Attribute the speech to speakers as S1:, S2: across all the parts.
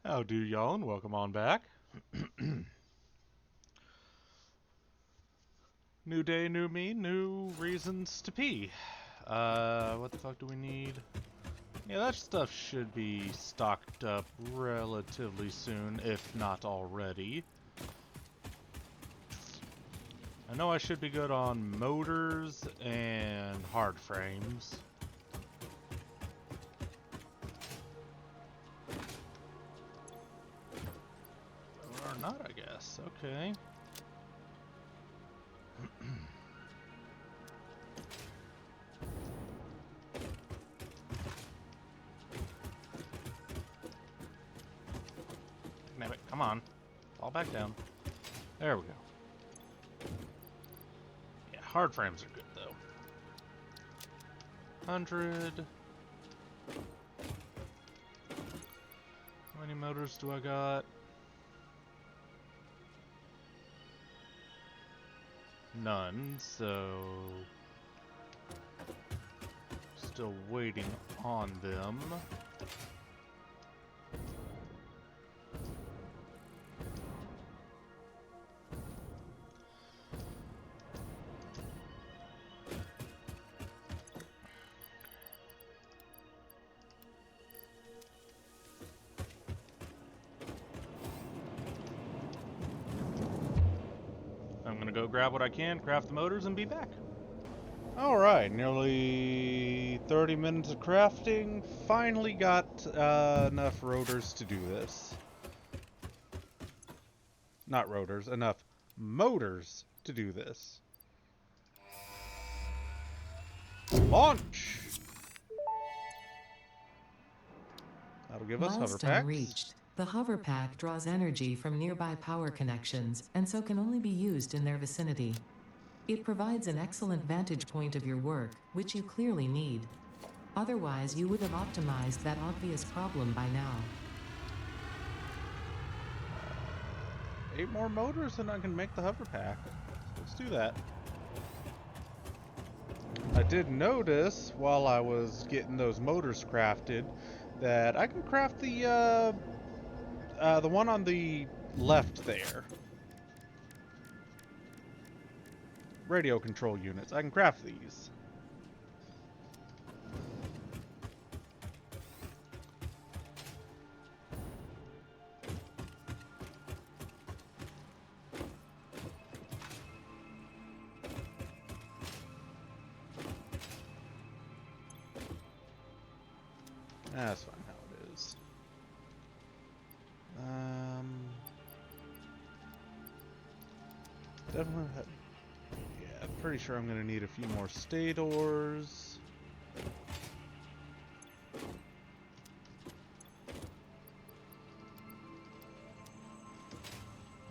S1: How do y'all, and welcome on back. New day, new me, new reasons to pee. What the fuck do we need? Yeah, that stuff should be stocked up relatively soon, if not already. I know I should be good on motors and hard frames. Or not, I guess. Okay. Damn it, come on. Fall back down. There we go. Yeah, hard frames are good, though. 100. How many motors do I got? None, so still waiting on them. I'm gonna go grab what I can, craft the motors, and be back. Alright, nearly 30 minutes of crafting. Finally got enough rotors to do this. Not rotors, enough motors to do this. Launch! That'll give us hover
S2: Milestone
S1: packs.
S2: reached. The hover pack draws energy from nearby power connections, and so can only be used in their vicinity. It provides an excellent vantage point of your work, which you clearly need. Otherwise, you would have optimized that obvious problem by now.
S1: 8 more motors and I can make the hover pack. Let's do that. I did notice while I was getting those motors crafted that I can craft the one on the left there. Radio control units. I can craft these. That's fine how it is. Definitely. Yeah, pretty sure I'm gonna need a few more stators.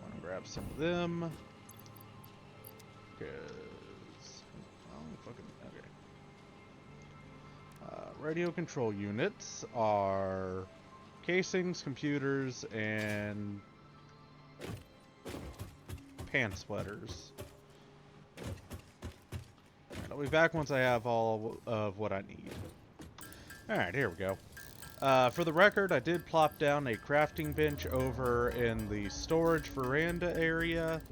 S1: Want to grab some of them because fucking okay. Radio control units are casings, computers, and pan sweaters. Alright, I'll be back once I have all of what I need. Alright, here we go. For the record, I did plop down a crafting bench over in the storage veranda area,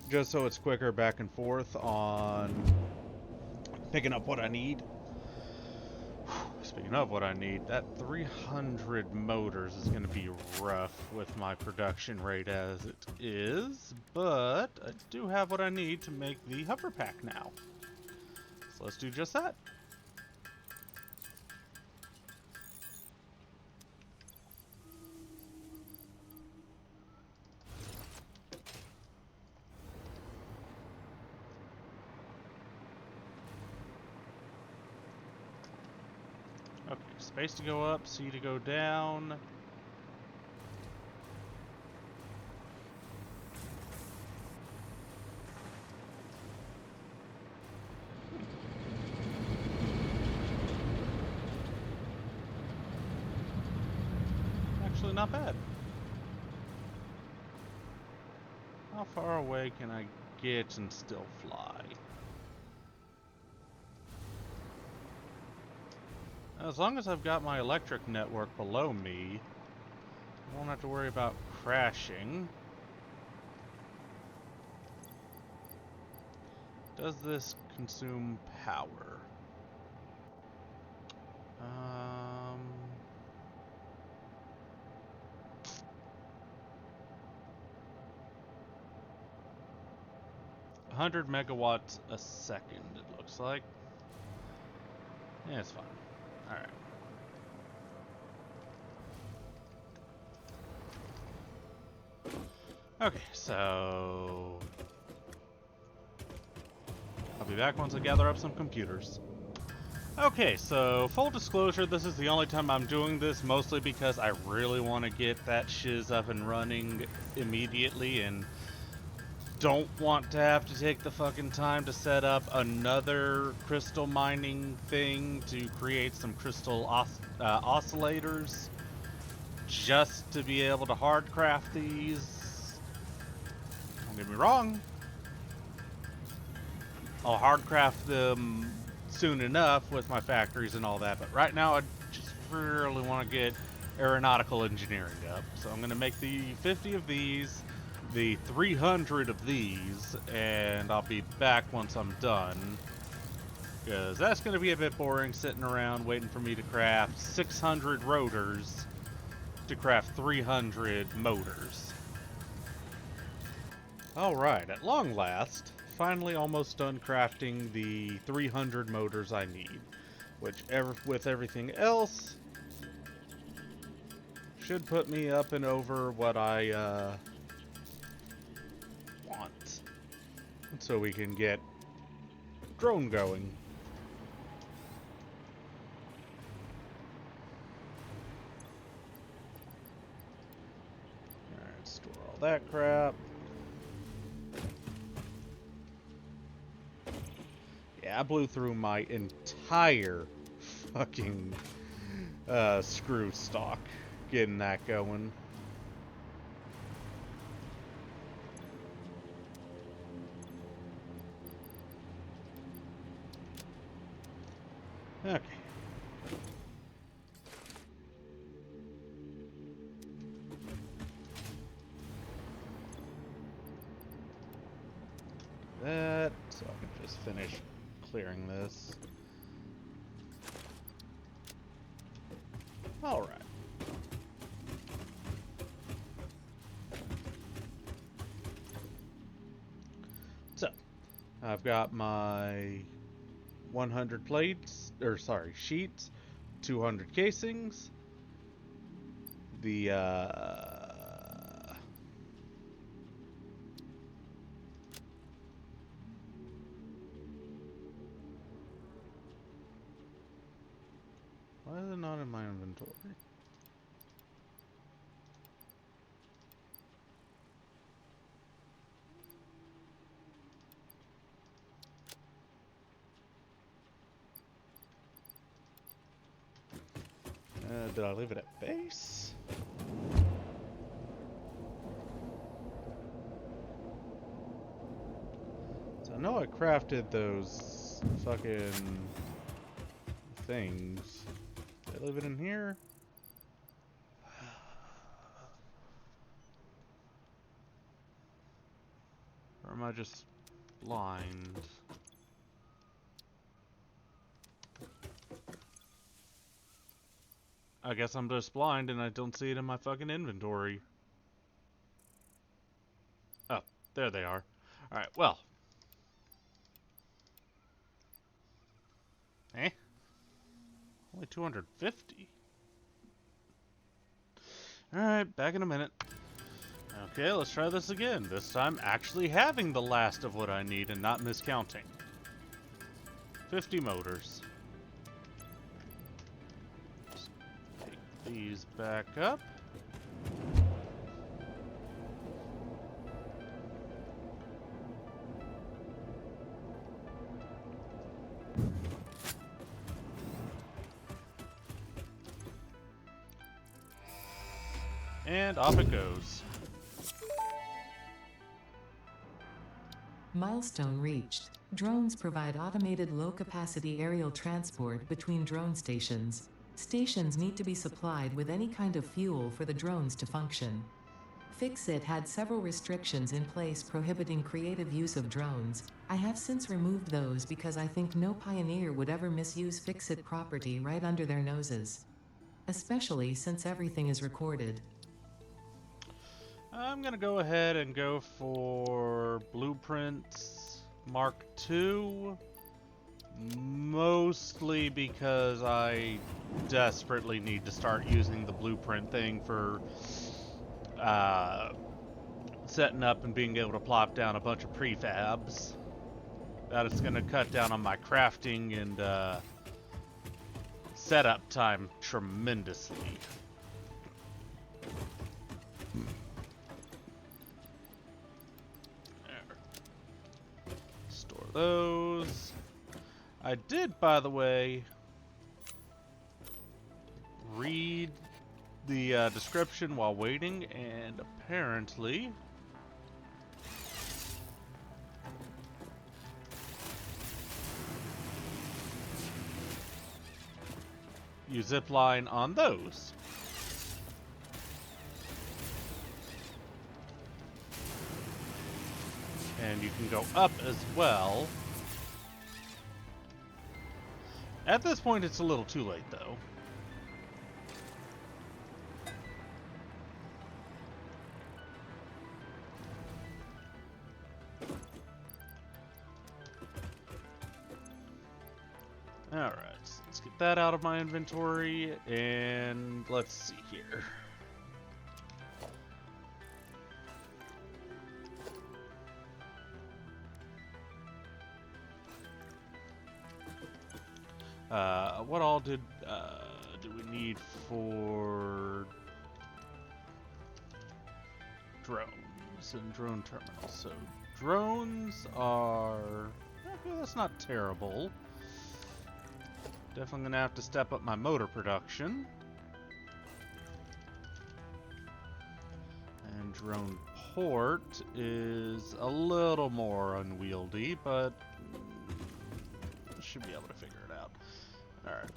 S1: just so it's quicker back and forth on picking up what I need. Speaking of what I need, that 300 motors is going to be rough with my production rate as it is, but I do have what I need to make the hover pack now. So let's do just that. Okay, space to go up, C to go down. Actually, not bad. How far away can I get and still fly? As long as I've got my electric network below me, Won't have to worry about crashing. Does this consume power? Um... 100 megawatts a second, it looks like. Yeah, it's fine. Alright. Okay, so... I'll be back once I gather up some computers. Okay, so full disclosure, this is the only time I'm doing this, mostly because I really want to get that shiz up and running immediately and don't want to have to take the fucking time to set up another crystal mining thing to create some crystal oscillators just to be able to hardcraft these. Don't get me wrong, I'll hardcraft them soon enough with my factories and all that, but right now I just really want to get aeronautical engineering up. So I'm going to make the 50 of these, the 300 of these, and I'll be back once I'm done. Because that's going to be a bit boring sitting around waiting for me to craft 600 rotors to craft 300 motors. Alright, at long last, finally almost done crafting the 300 motors I need. Which, with everything else, should put me up and over what I want. So we can get drone going. Alright, store all that crap. Yeah, I blew through my entire fucking screw stock getting that going. Okay. That, so I can just finish clearing this. All right. So, I've got my 100 plates, or sorry, sheets, 200 casings, the, why is it not in my inventory? Did I leave it at base? So I know I crafted those fucking things. Did I leave it in here? Or am I just blind? I guess I'm just blind and I don't see it in my fucking inventory. Oh, there they are. Alright, well. Eh? Only 250. Alright, back in a minute. Okay, let's try this again. This time actually having the last of what I need and not miscounting. 50 motors. Take these back up. And off it goes.
S2: Milestone reached. Drones provide automated low-capacity aerial transport between drone stations. Stations need to be supplied with any kind of fuel for the drones to function. Fixit had several restrictions in place prohibiting creative use of drones. I have since removed those because I think no pioneer would ever misuse Fixit property right under their noses. Especially since everything is recorded.
S1: I'm gonna go ahead and go for Blueprints Mark II. Mostly because I desperately need to start using the blueprint thing for setting up and being able to plop down a bunch of prefabs. That is going to cut down on my crafting and setup time tremendously. There. Store those. I did, by the way, read the description while waiting, and apparently you zip line on those. And you can go up as well. At this point, it's a little too late, though. Alright, so let's get that out of my inventory, and let's see here. What all do we need for drones and drone terminals? So drones are, okay, that's not terrible. Definitely gonna have to step up my motor production. And drone port is a little more unwieldy, but should be able to figure it out. Alright,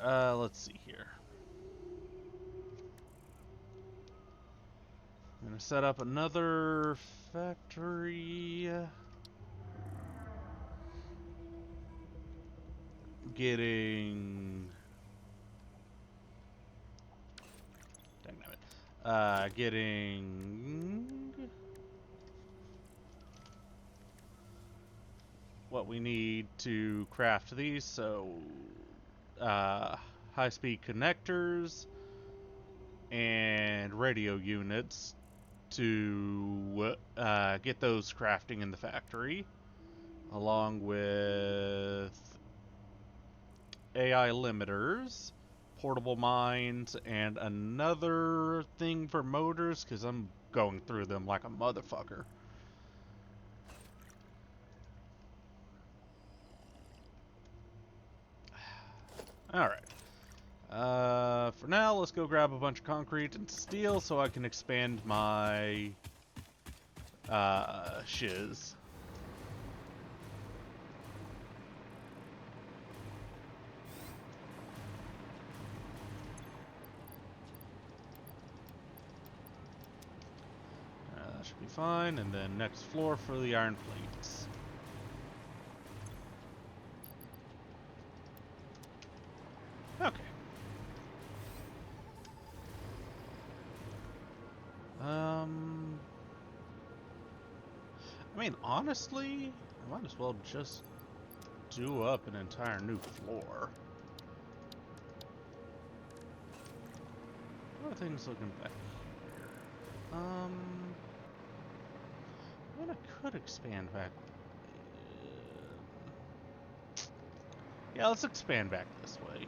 S1: Alright, let's see here. I'm gonna set up another factory. Getting... getting what we need to craft these, so high-speed connectors and radio units to get those crafting in the factory, along with AI limiters, portable mines, and another thing for motors, because I'm going through them like a motherfucker. Alright. For now, let's go grab a bunch of concrete and steel so I can expand my shiz. That should be fine, and then next floor for the iron plates. Okay. I mean, honestly, I might as well just do up an entire new floor. What are things looking back here? I mean, I could expand back. Yeah, let's expand back this way.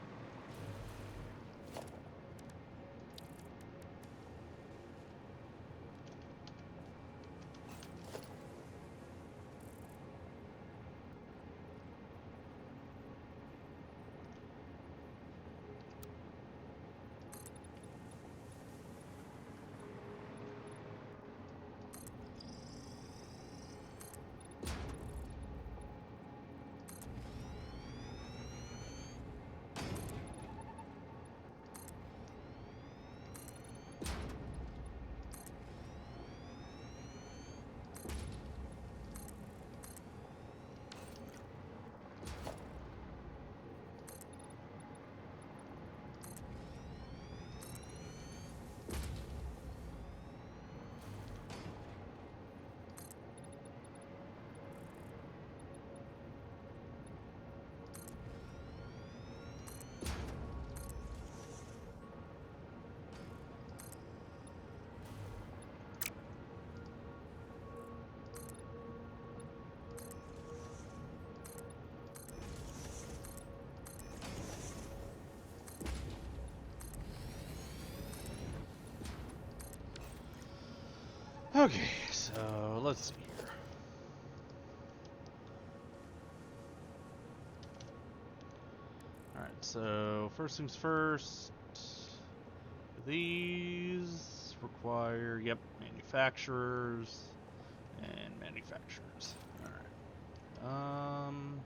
S1: Okay, so let's see here. Alright, so first things first. These require, yep, manufacturers and manufacturers. Alright. I'm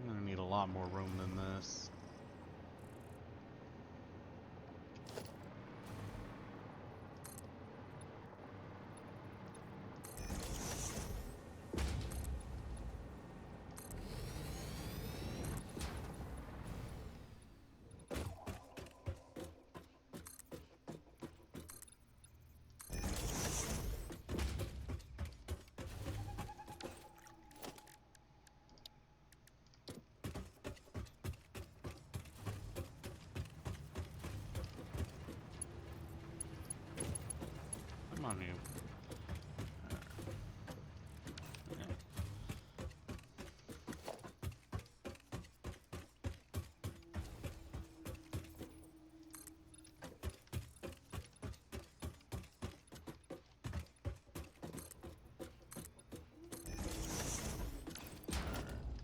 S1: gonna need a lot more room than this. Come on, you.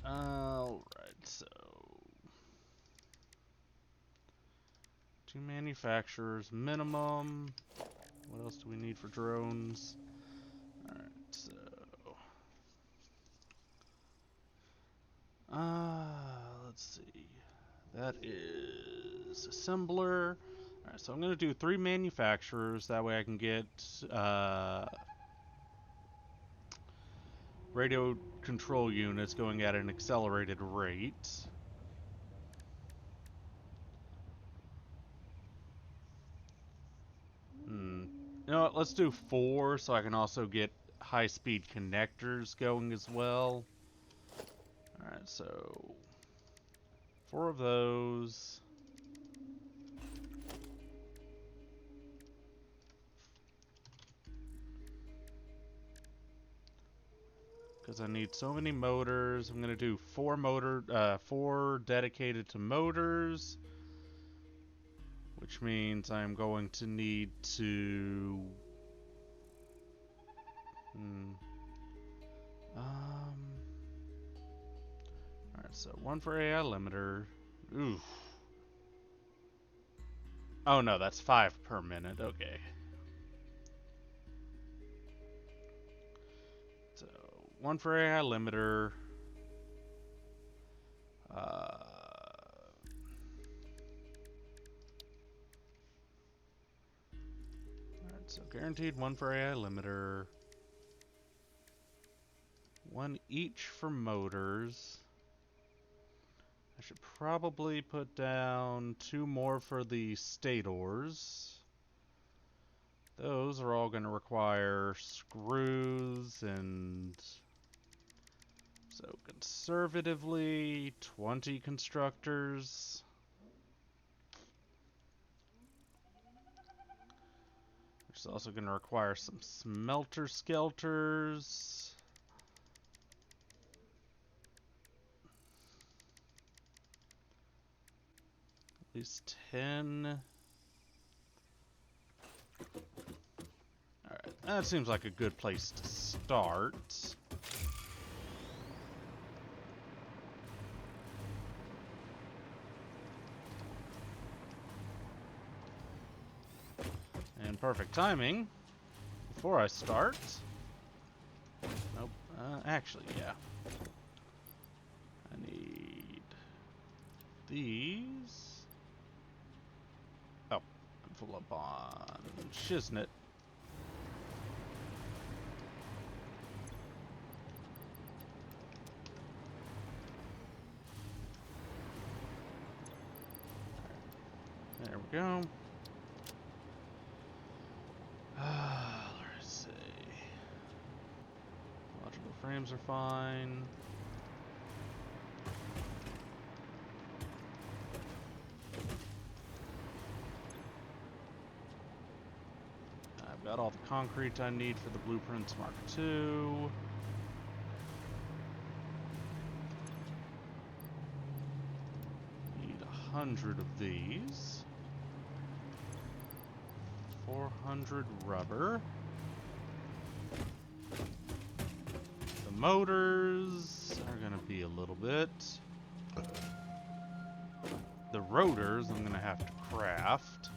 S1: Alright, so 2 manufacturers minimum. What else do we need for drones? Alright, so let's see. That is assembler. Alright, so I'm gonna do 3 manufacturers, that way I can get radio control units going at an accelerated rate. You know what, let's do 4 so I can also get high-speed connectors going as well. Alright, so 4 of those. Because I need so many motors. I'm gonna do 4 dedicated to motors, which means I'm going to need to alright, so 1 for AI limiter. Oof. Oh no, that's 5 per minute. Okay. So 1 for AI limiter. Alright, so guaranteed 1 for AI limiter. 1 each for motors. I should probably put down 2 more for the stators. Those are all going to require screws, and so conservatively 20 constructors. Which is also going to require some smelter skelters. At least 10. Alright, that seems like a good place to start. And perfect timing. Before I start. Nope. Actually, yeah. I need these. Oh, I'm full up on Shiznit. There we go. Let's see. Logical frames are fine. I've got all the concrete I need for the Blueprints Mark II. Need 100 of these. 400 rubber. The motors are gonna be a little bit. The rotors I'm gonna have to craft.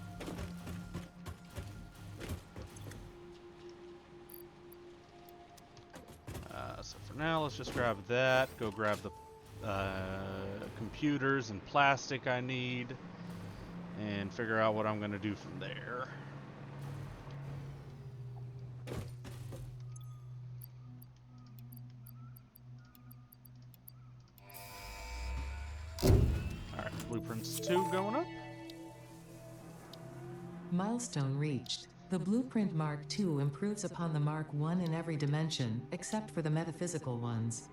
S1: So for now, let's just grab that. Go grab the computers and plastic I need, and figure out what I'm gonna do from there. Alright, blueprints 2 going up.
S2: Milestone reached. The Blueprint Mark II improves upon the Mark I in every dimension, except for the metaphysical ones.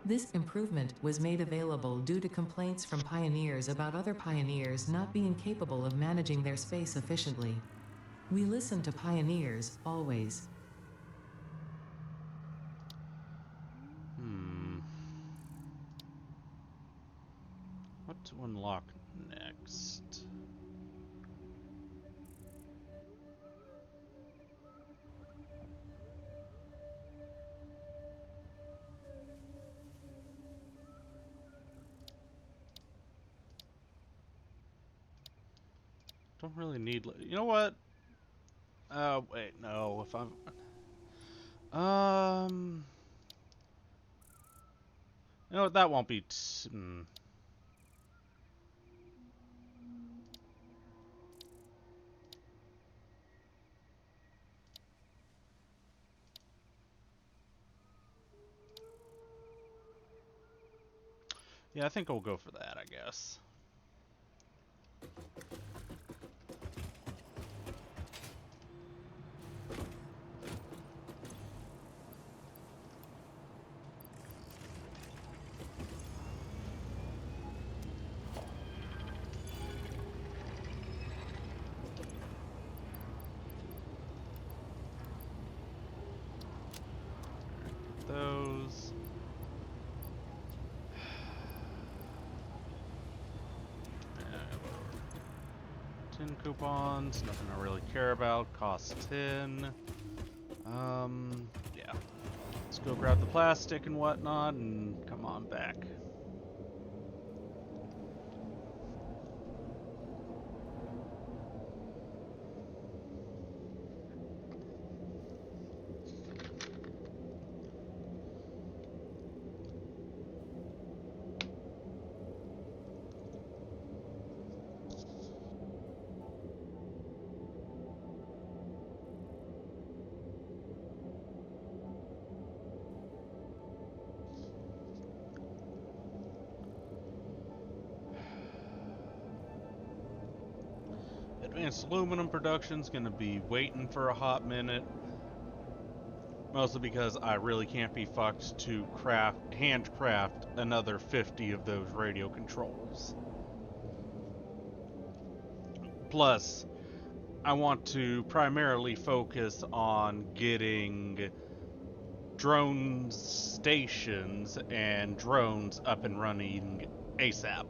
S2: This improvement was made available due to complaints from pioneers about other pioneers not being capable of managing their space efficiently. We listen to pioneers, always.
S1: What to unlock next? Don't really need. You know what? Wait, no. If I'm. You know what? That won't be. Yeah, I think we'll go for that, I guess. Those. Tin coupons, nothing I really care about. Cost 10. Yeah. Let's go grab the plastic and whatnot and come on back. Advanced aluminum production's gonna be waiting for a hot minute. Mostly because I really can't be fucked to handcraft another 50 of those radio controls. Plus, I want to primarily focus on getting drone stations and drones up and running ASAP.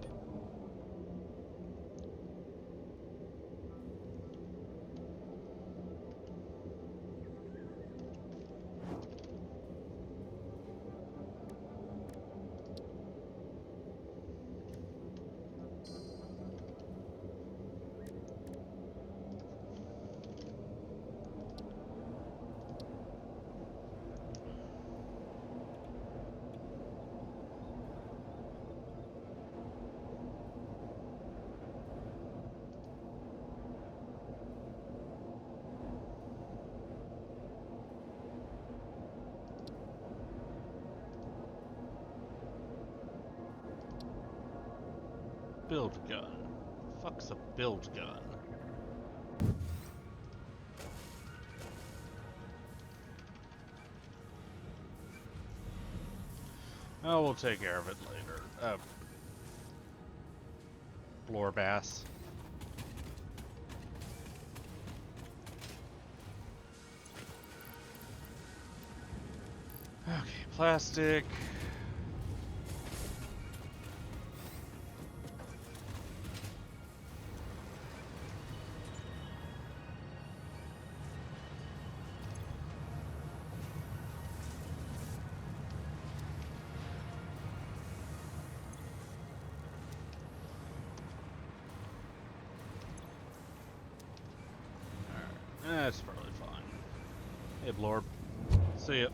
S1: Build gun. Fuck's a build gun? Oh, we'll take care of it later. Floor bass. Okay, plastic. That's probably fine. Hey, Blorb. See ya.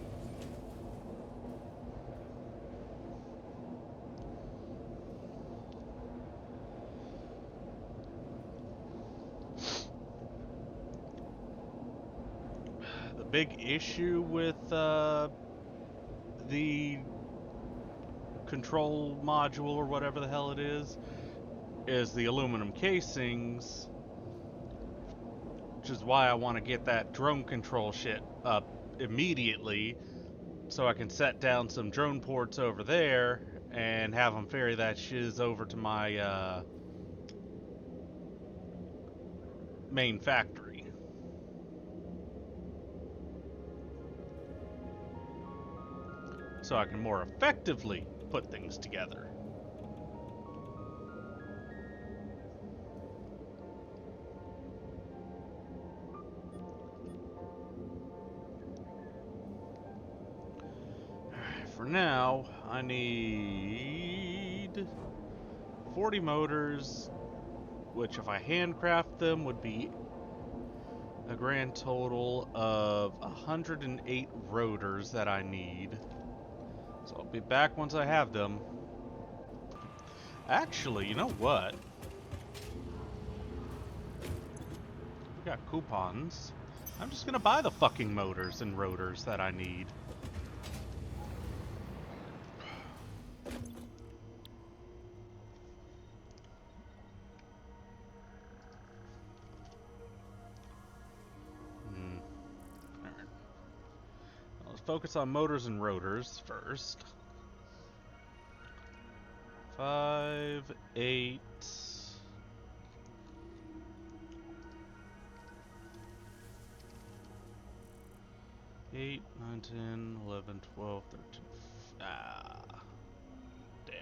S1: The big issue with the control module or whatever the hell it is the aluminum casings, which is why I want to get that drone control shit up immediately so I can set down some drone ports over there and have them ferry that shiz over to my main factory. So I can more effectively put things together. For now, I need 40 motors, which if I handcraft them would be a grand total of 108 rotors that I need. So I'll be back once I have them. Actually, you know what? We got coupons. I'm just gonna buy the fucking motors and rotors that I need. Alright. Well, let's focus on motors and rotors first. 5, 8... 8, 9, 10, 11, 12, 13... Ah... Damn.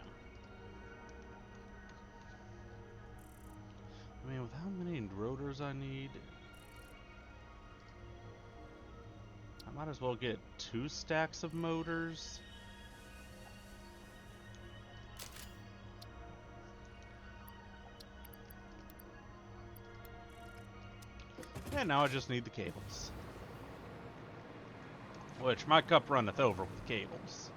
S1: I mean, with how many rotors I need... I might as well get 2 stacks of motors. And now I just need the cables. Which, my cup runneth over with cables.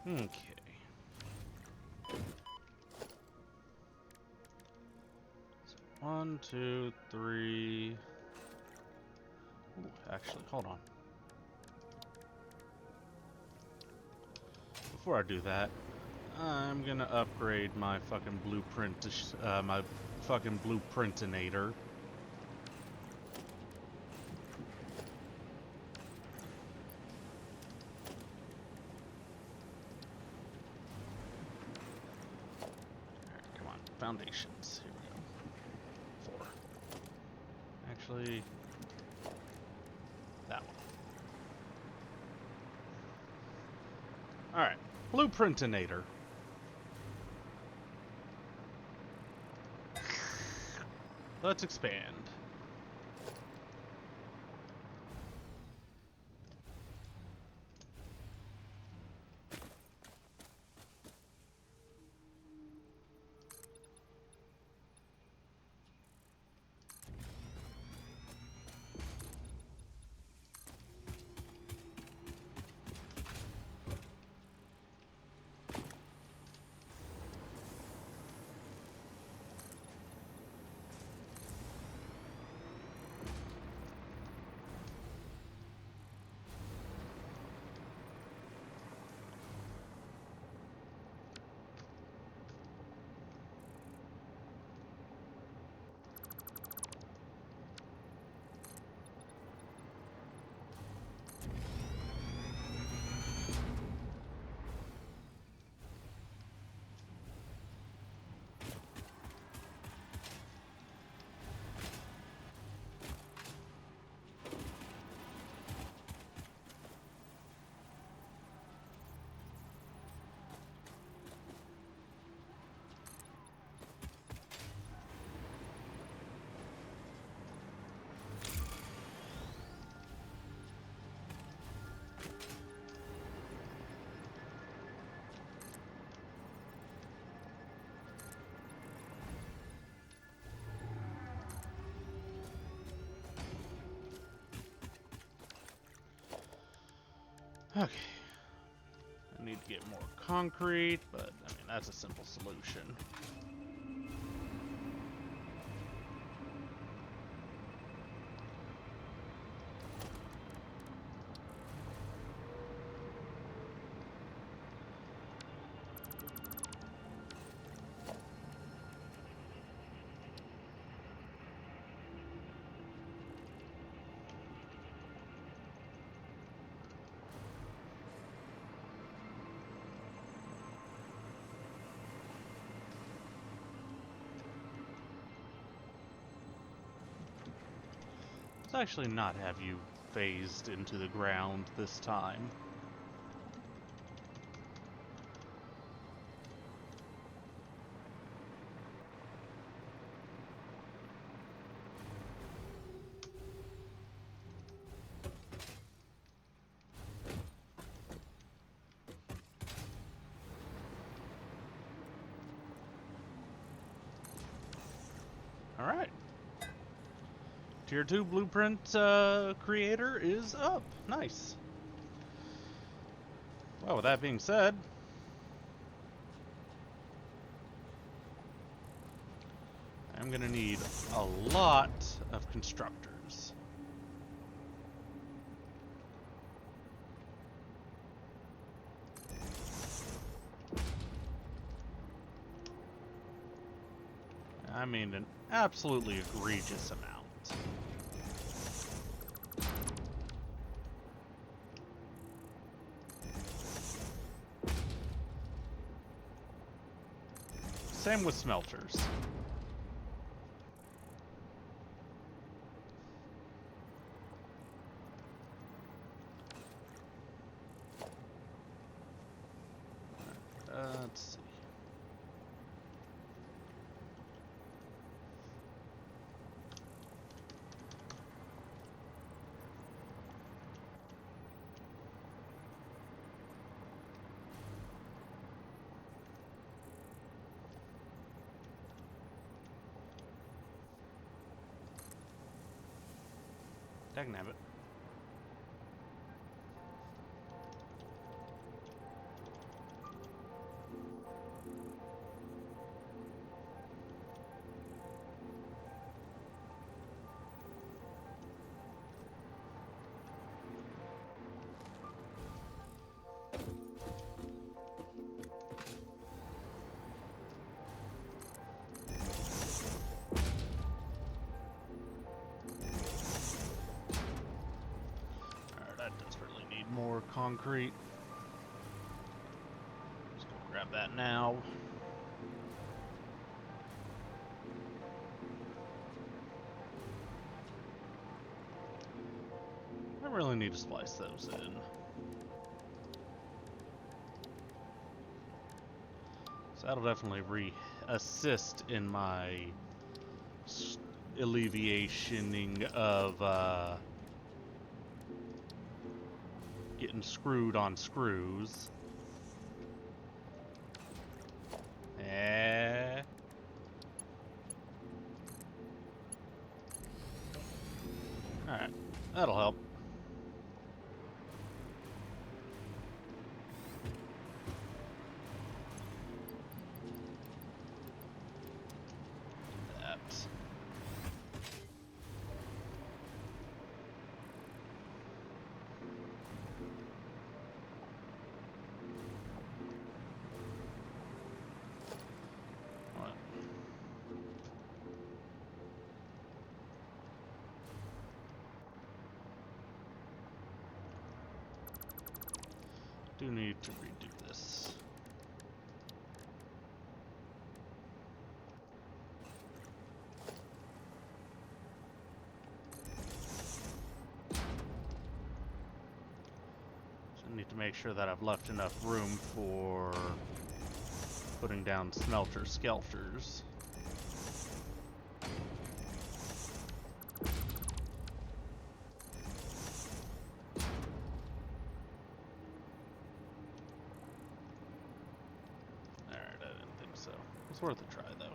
S1: Okay. So 1, 2, 3... Ooh, actually, hold on. Before I do that, I'm gonna upgrade my fucking blueprint to my fucking blueprintinator. Alright, come on. Foundations. Here we go. 4. Actually, that one. Alright. Blueprintinator. Let's expand. Okay. I need to get more concrete, but I mean, that's a simple solution. Let's actually not have you phased into the ground this time. Alright. Tier 2 blueprint creator is up. Nice. Well, with that being said, I'm gonna need a lot of constructors. I mean, an absolutely egregious amount. Same with smelters. Let's see. Dagnabbit. More concrete. Just gonna grab that now. I really need to splice those in. So that'll definitely assist in my alleviationing of getting screwed on screws. Alright, that'll help. Do need to redo this. So I need to make sure that I've left enough room for putting down smelter skelters. It's worth a try, though.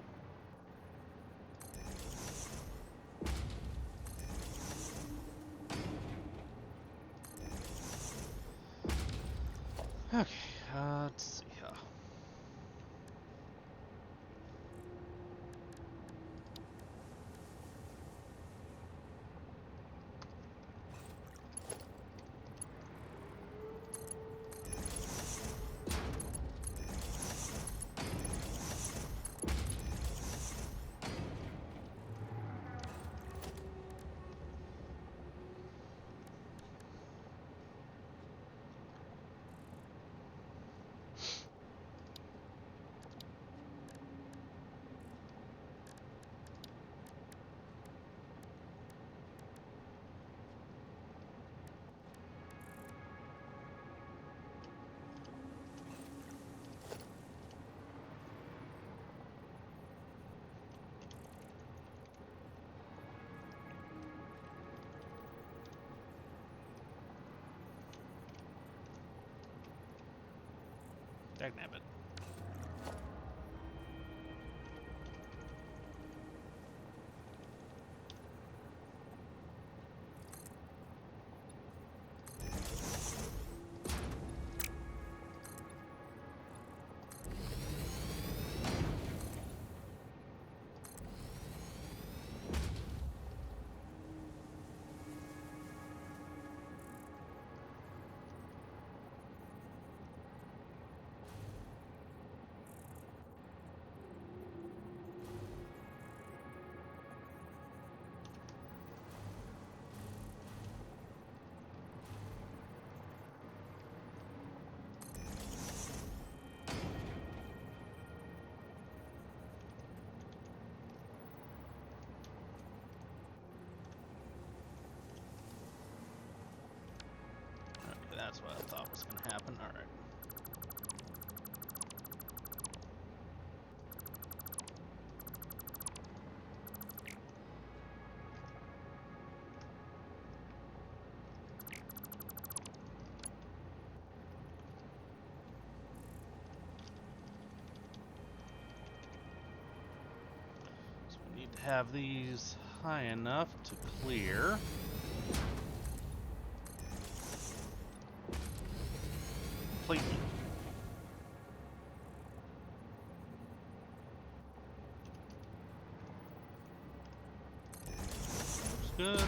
S1: Dagnabbit. That's what I thought was going to happen. All right. So we need to have these high enough to clear. Completely. Looks good.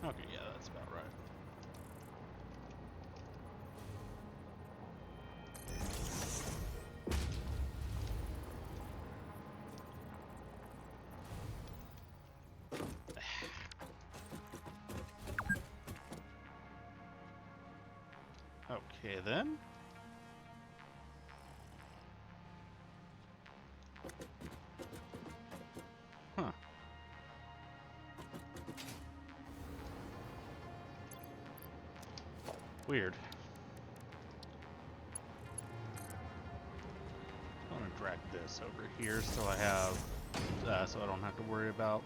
S1: Okay, yeah, that's about right. Okay, then. Huh. Weird. I'm gonna drag this over here so I have, so I don't have to worry about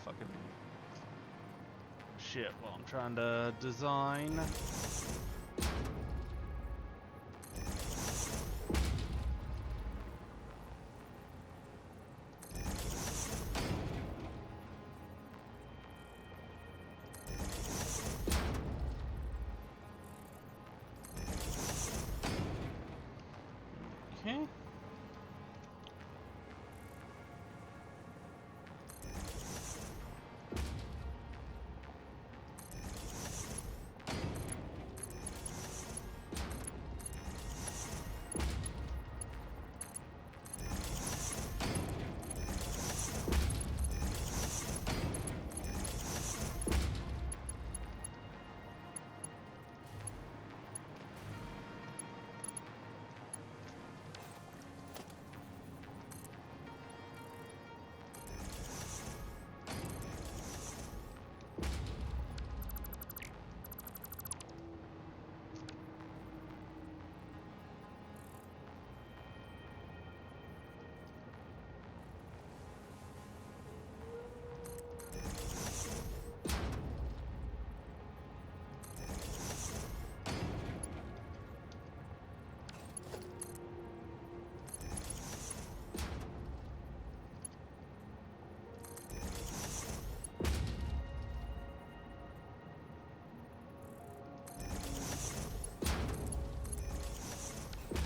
S1: fucking shit while I'm trying to design. Okay.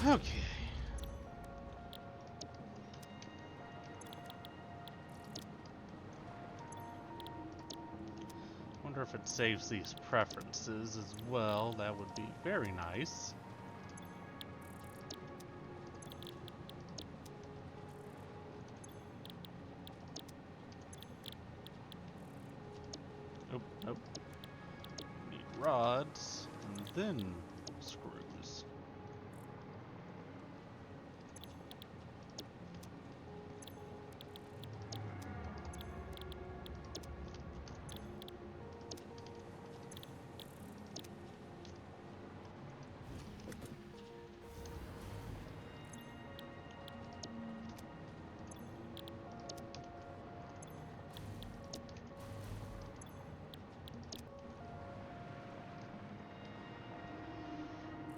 S1: Okay. Wonder if it saves these preferences as well. That would be very nice. Nope, nope. Need rods and then screws.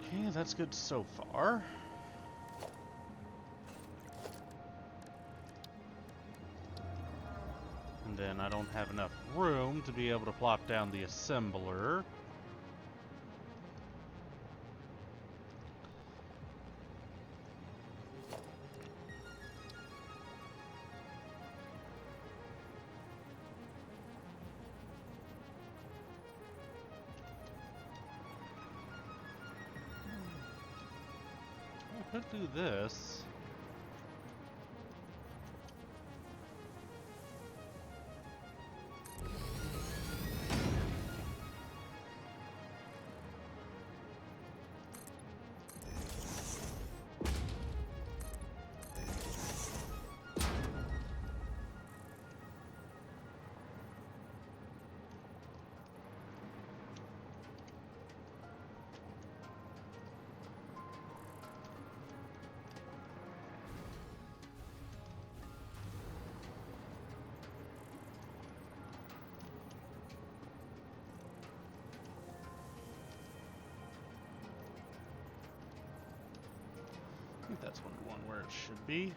S1: Okay, that's good so far. And then I don't have enough room to be able to plop down the assembler. I could do this. I think that's one where it should be.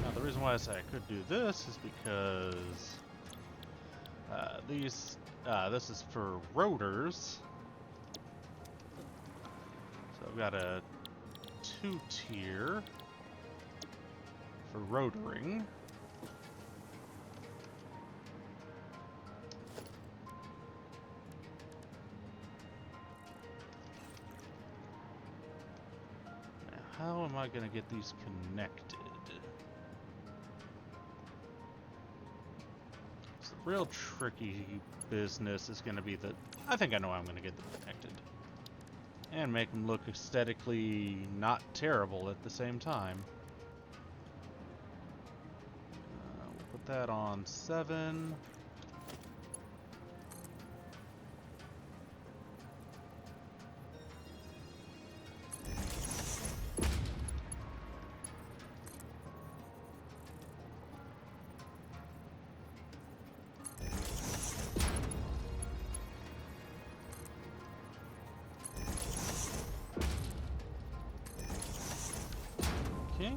S1: Now the reason why I say I could do this is because this is for rotors. So I've got a 2-tier for rotoring. How am I going to get these connected? So the real tricky business is going to be I think I know how I'm going to get them connected. And make them look aesthetically not terrible at the same time. We'll put that on 7. Okay.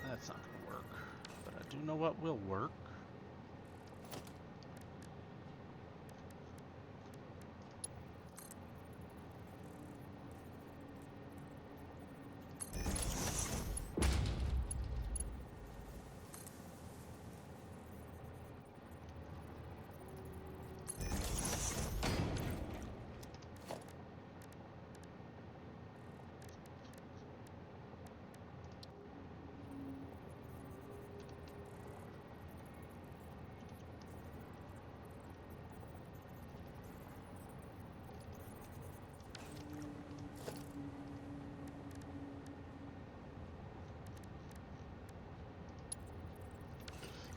S1: That's not going to work, but I do know what will work.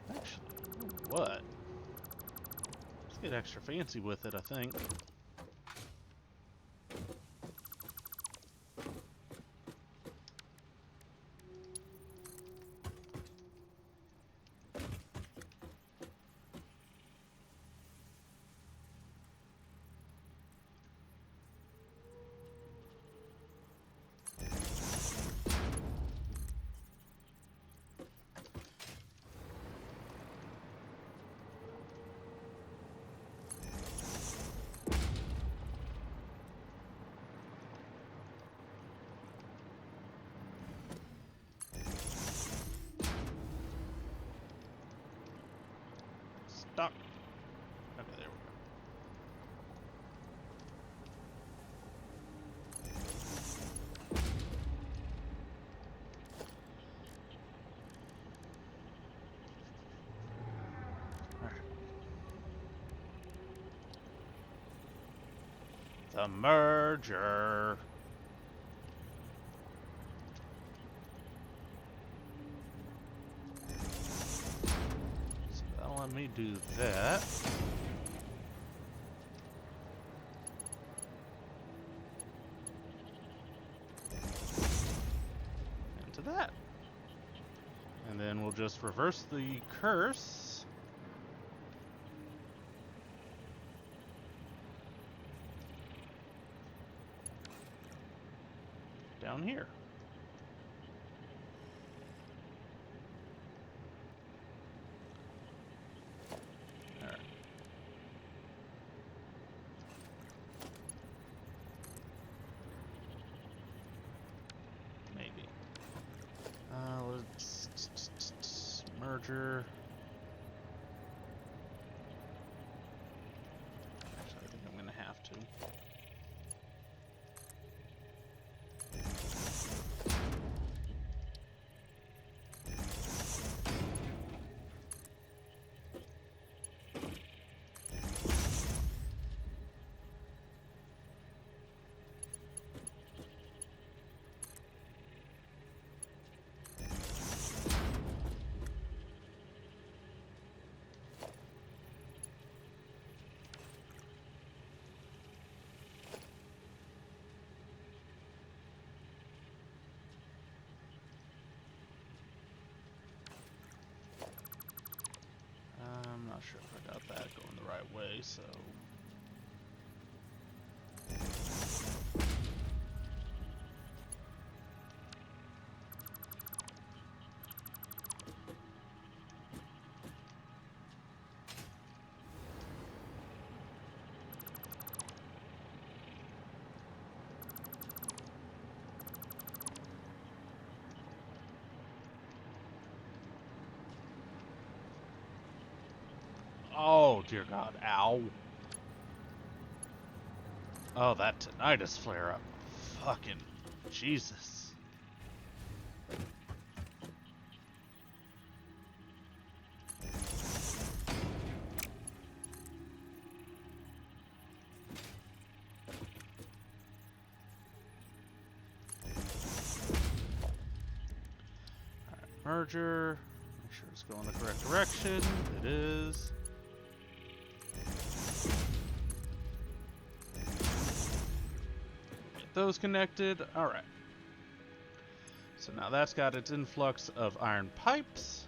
S1: Actually, what? Let's get extra fancy with it, I think. Stuck. Okay, there we go. All right. The merger. do that. Into that. And then we'll just reverse the curse. Down here. Alright. Maybe. Let's merger. Actually, I think I'm gonna have to. I'm not sure if I got that going the right way, so... Oh, dear God. Ow. Oh, that tinnitus flare-up. Fucking Jesus. Alright, merger. Make sure it's going the correct direction. It is. Those connected. All right. So now that's got its influx of iron pipes.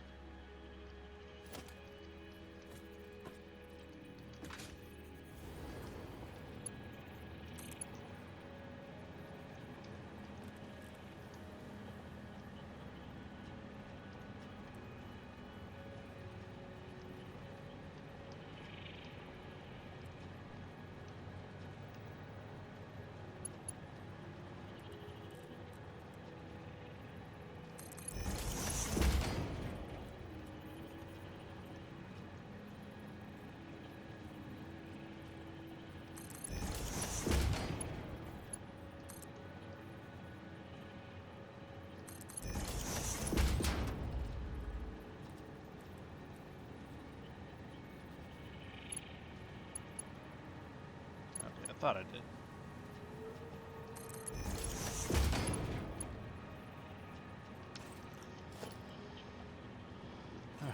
S1: Okay, I thought I did. Okay,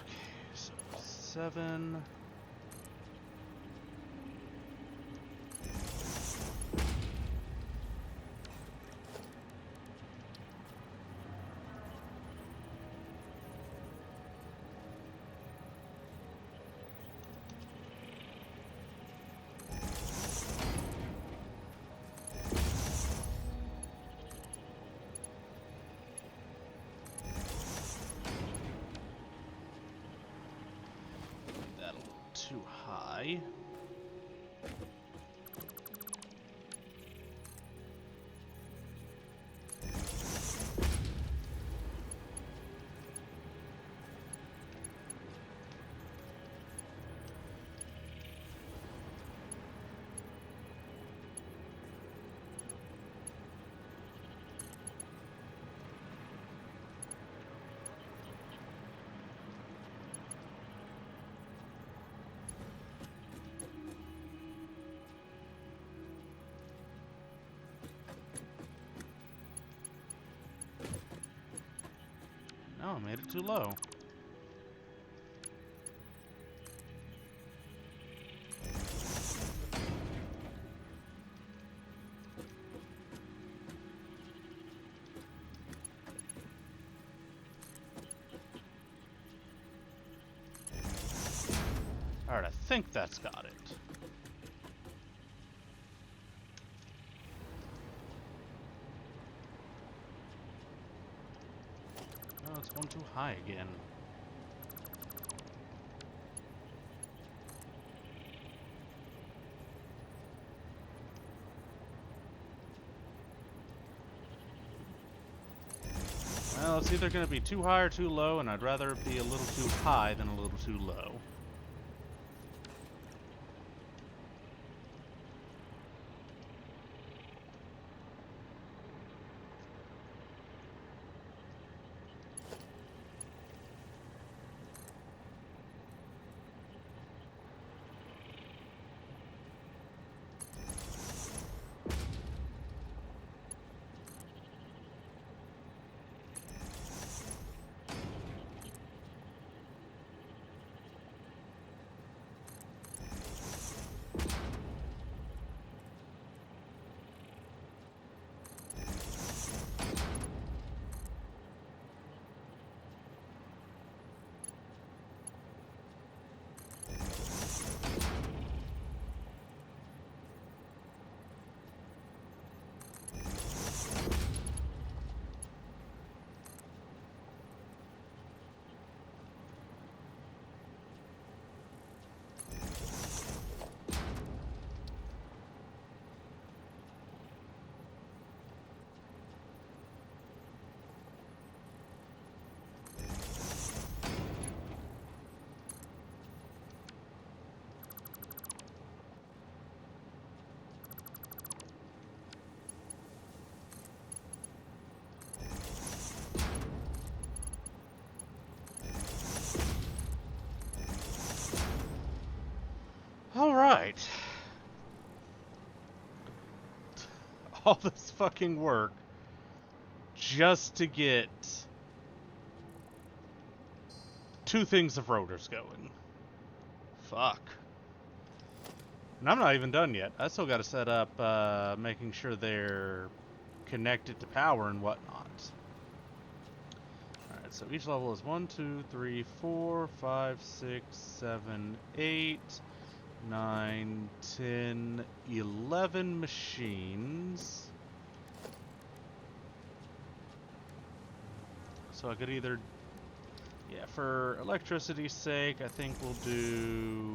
S1: so 7. Too high. No, I made it too low. think that's got it. Oh, it's going too high again. Well, it's either going to be too high or too low, and I'd rather it be a little too high than a little too low. Alright. All this fucking work just to get 2 things of rotors going. Fuck. And I'm not even done yet. I still gotta set up making sure they're connected to power and whatnot. Alright, so each level is 1, 2, 3, 4, 5, 6, 7, 8, 9, 10, 11 machines. So I could either, yeah, for electricity's sake, I think we'll do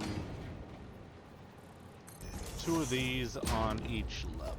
S1: 2 of these on each level.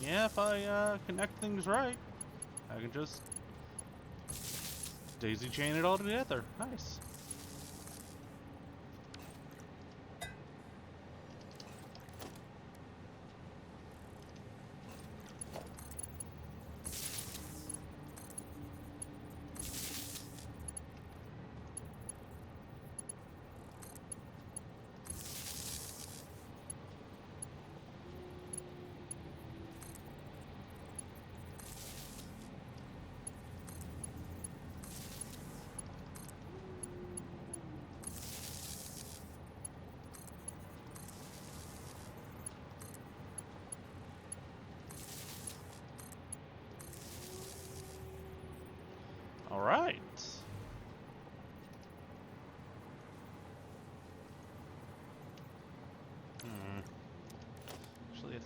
S1: Yeah, if I connect things right, I can just daisy chain it all together. Nice.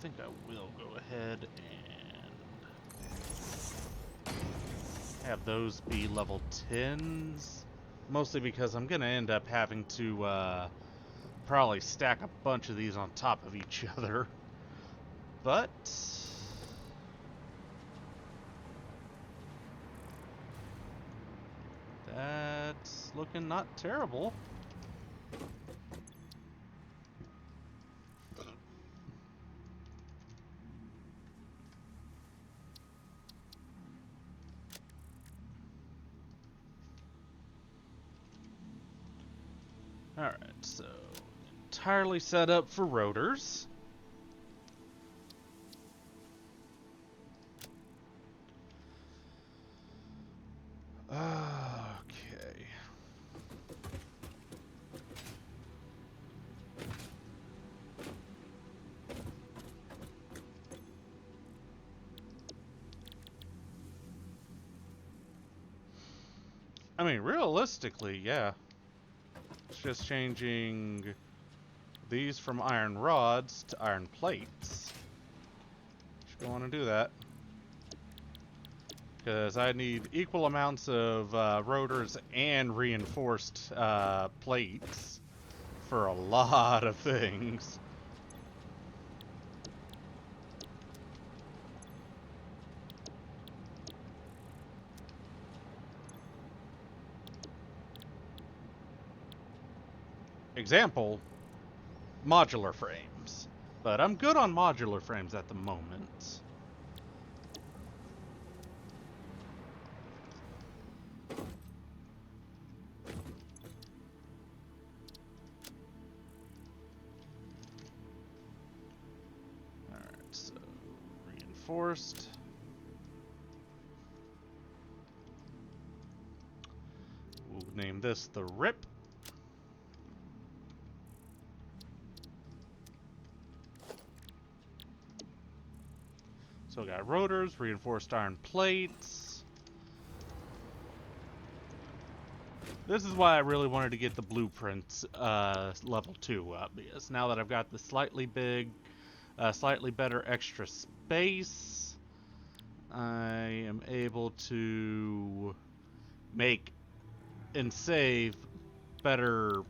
S1: think I will go ahead and have those be level 10s. Mostly because I'm going to end up having to probably stack a bunch of these on top of each other. But that's looking not terrible. Alright, so entirely set up for rotors. Okay. I mean, realistically, yeah. It's just changing these from iron rods to iron plates. Just going to do that. Because I need equal amounts of rotors and reinforced plates for a lot of things. Example, modular frames. But I'm good on modular frames at the moment. Alright, so reinforced. We'll name this the RIP. So we got rotors, reinforced iron plates. This is why I really wanted to get the blueprints level 2 up, because now that I've got the slightly better extra space, I am able to make and save better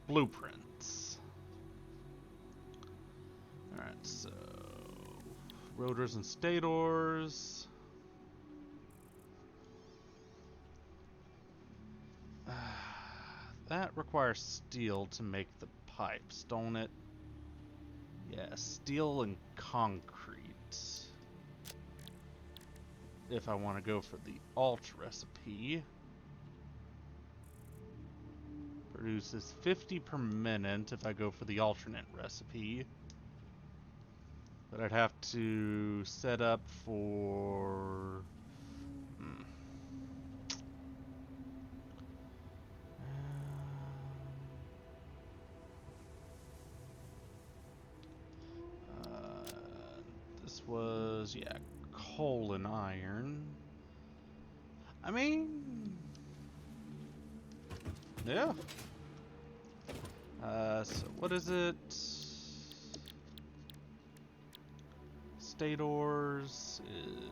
S1: blueprints. Alright, so rotors and stators. That requires steel to make the pipes, don't it? Yeah, steel and concrete. If I want to go for the alt recipe. Produces 50 per minute if I go for the alternate recipe. But I'd have to set up for... This was, yeah, coal and iron. I mean... Yeah. So what is it? Stators is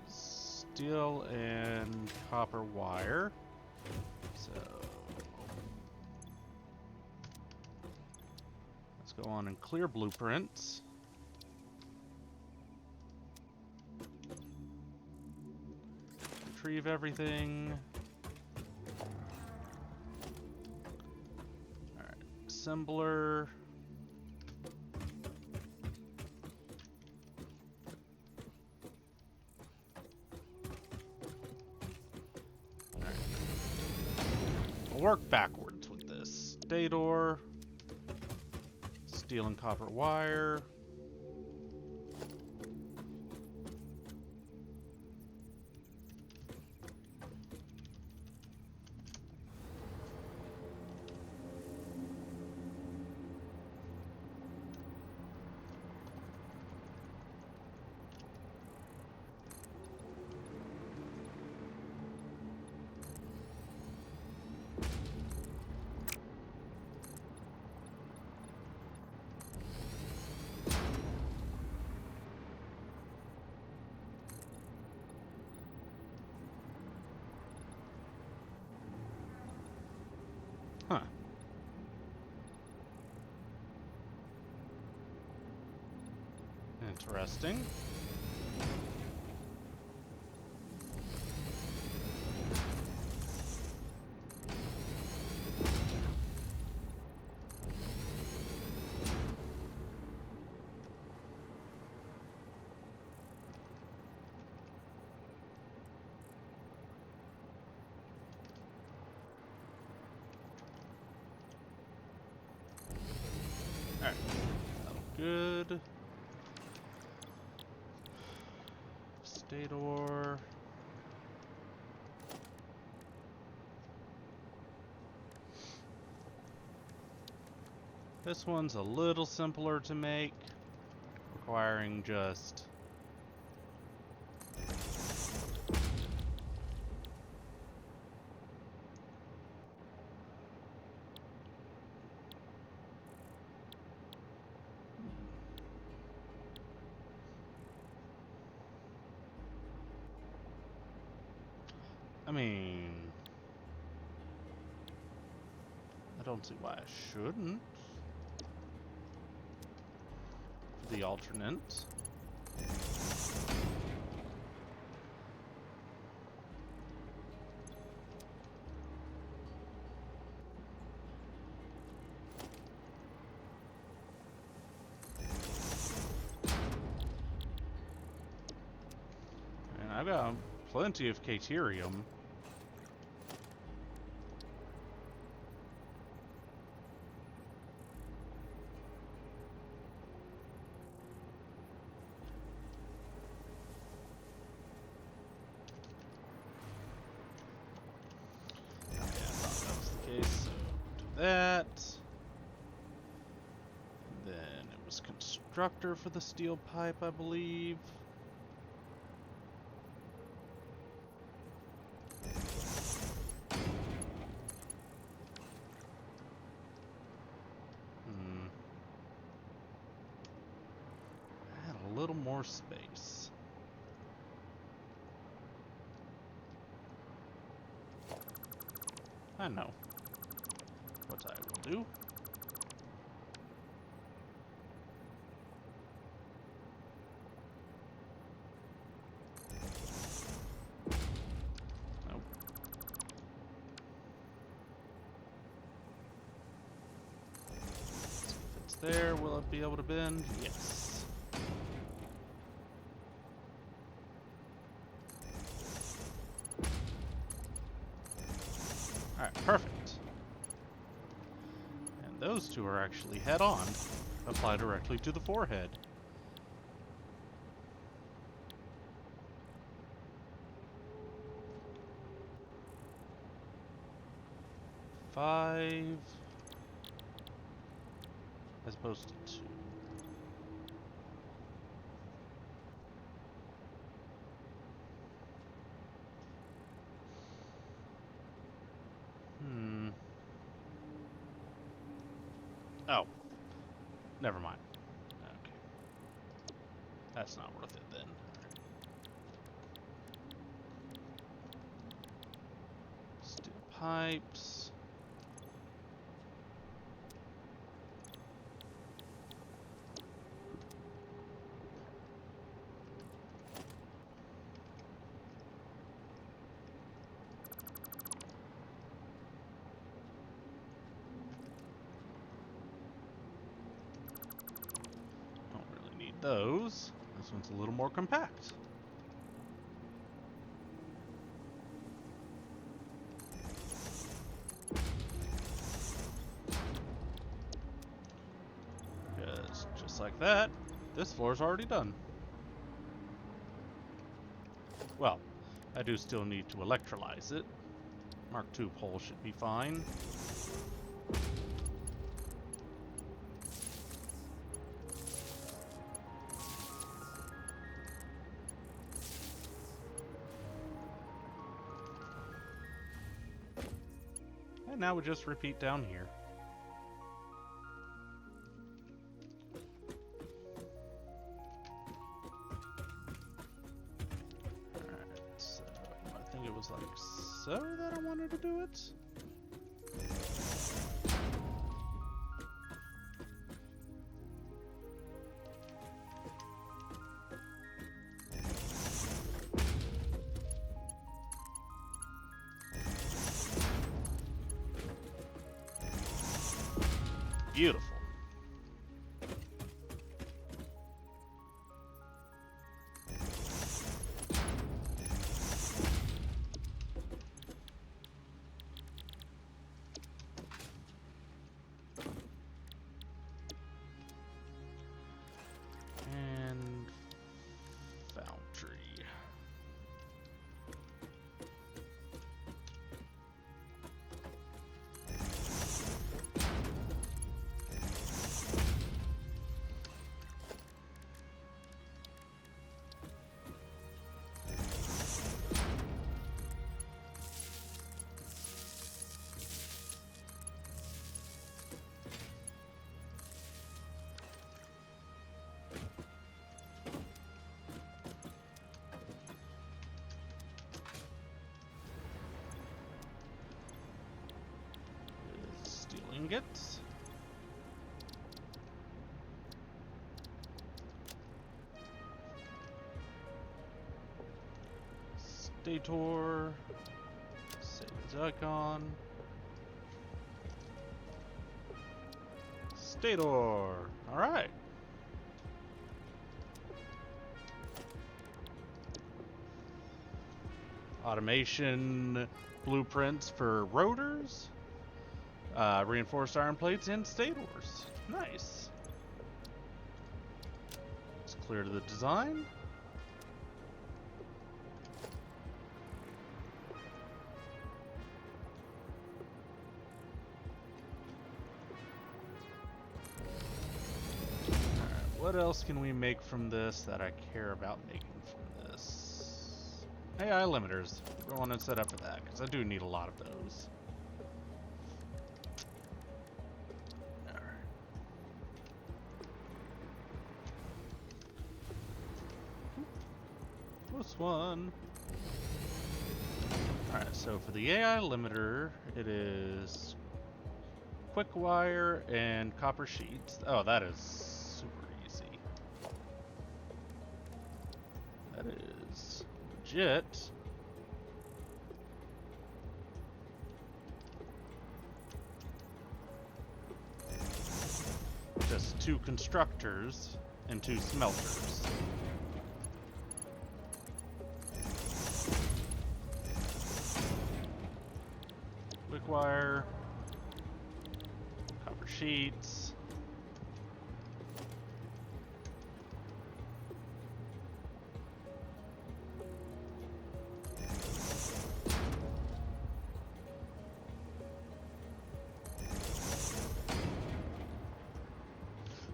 S1: steel and copper wire. So let's go on and clear blueprints. Retrieve everything. Alright, assembler. Alright. I'll work backwards with this. Stator. Steel and copper wire. Huh. Interesting. Alright. Good. State ore. This one's a little simpler to make, requiring just I mean, I don't see why I shouldn't. For the alternate. And I've got plenty of Caterium. That. And then it was constructor for the steel pipe, I believe. Add a little more space. I know what I will do. Nope. If it's there, will it be able to bend? Yes. Alright, perfect. Those two are actually head-on. Apply directly to the forehead. Five as opposed to 2. Oh. Never mind. Okay. That's not worth it then. Steel pipes. Those. This one's a little more compact. Because just like that, this floor's already done. Well, I do still need to electrolyze it. Mark II pole should be fine. Now we just repeat down here. Alright, so I think it was like so that I wanted to do it. Beautiful. And foundry. Steel ingots. Stator. Save as icon. Stator. Alright. Automation blueprints for rotors. Reinforced iron plates and stators. Nice. It's clear to the design. What else can we make from this that I care about making from this? AI limiters. I want to set up for that, because I do need a lot of those. Alright. This one. Alright, so for the AI limiter, it is quick wire and copper sheets. Oh, that is that is legit. Just 2 constructors and 2 smelters. Quick wire, copper sheets.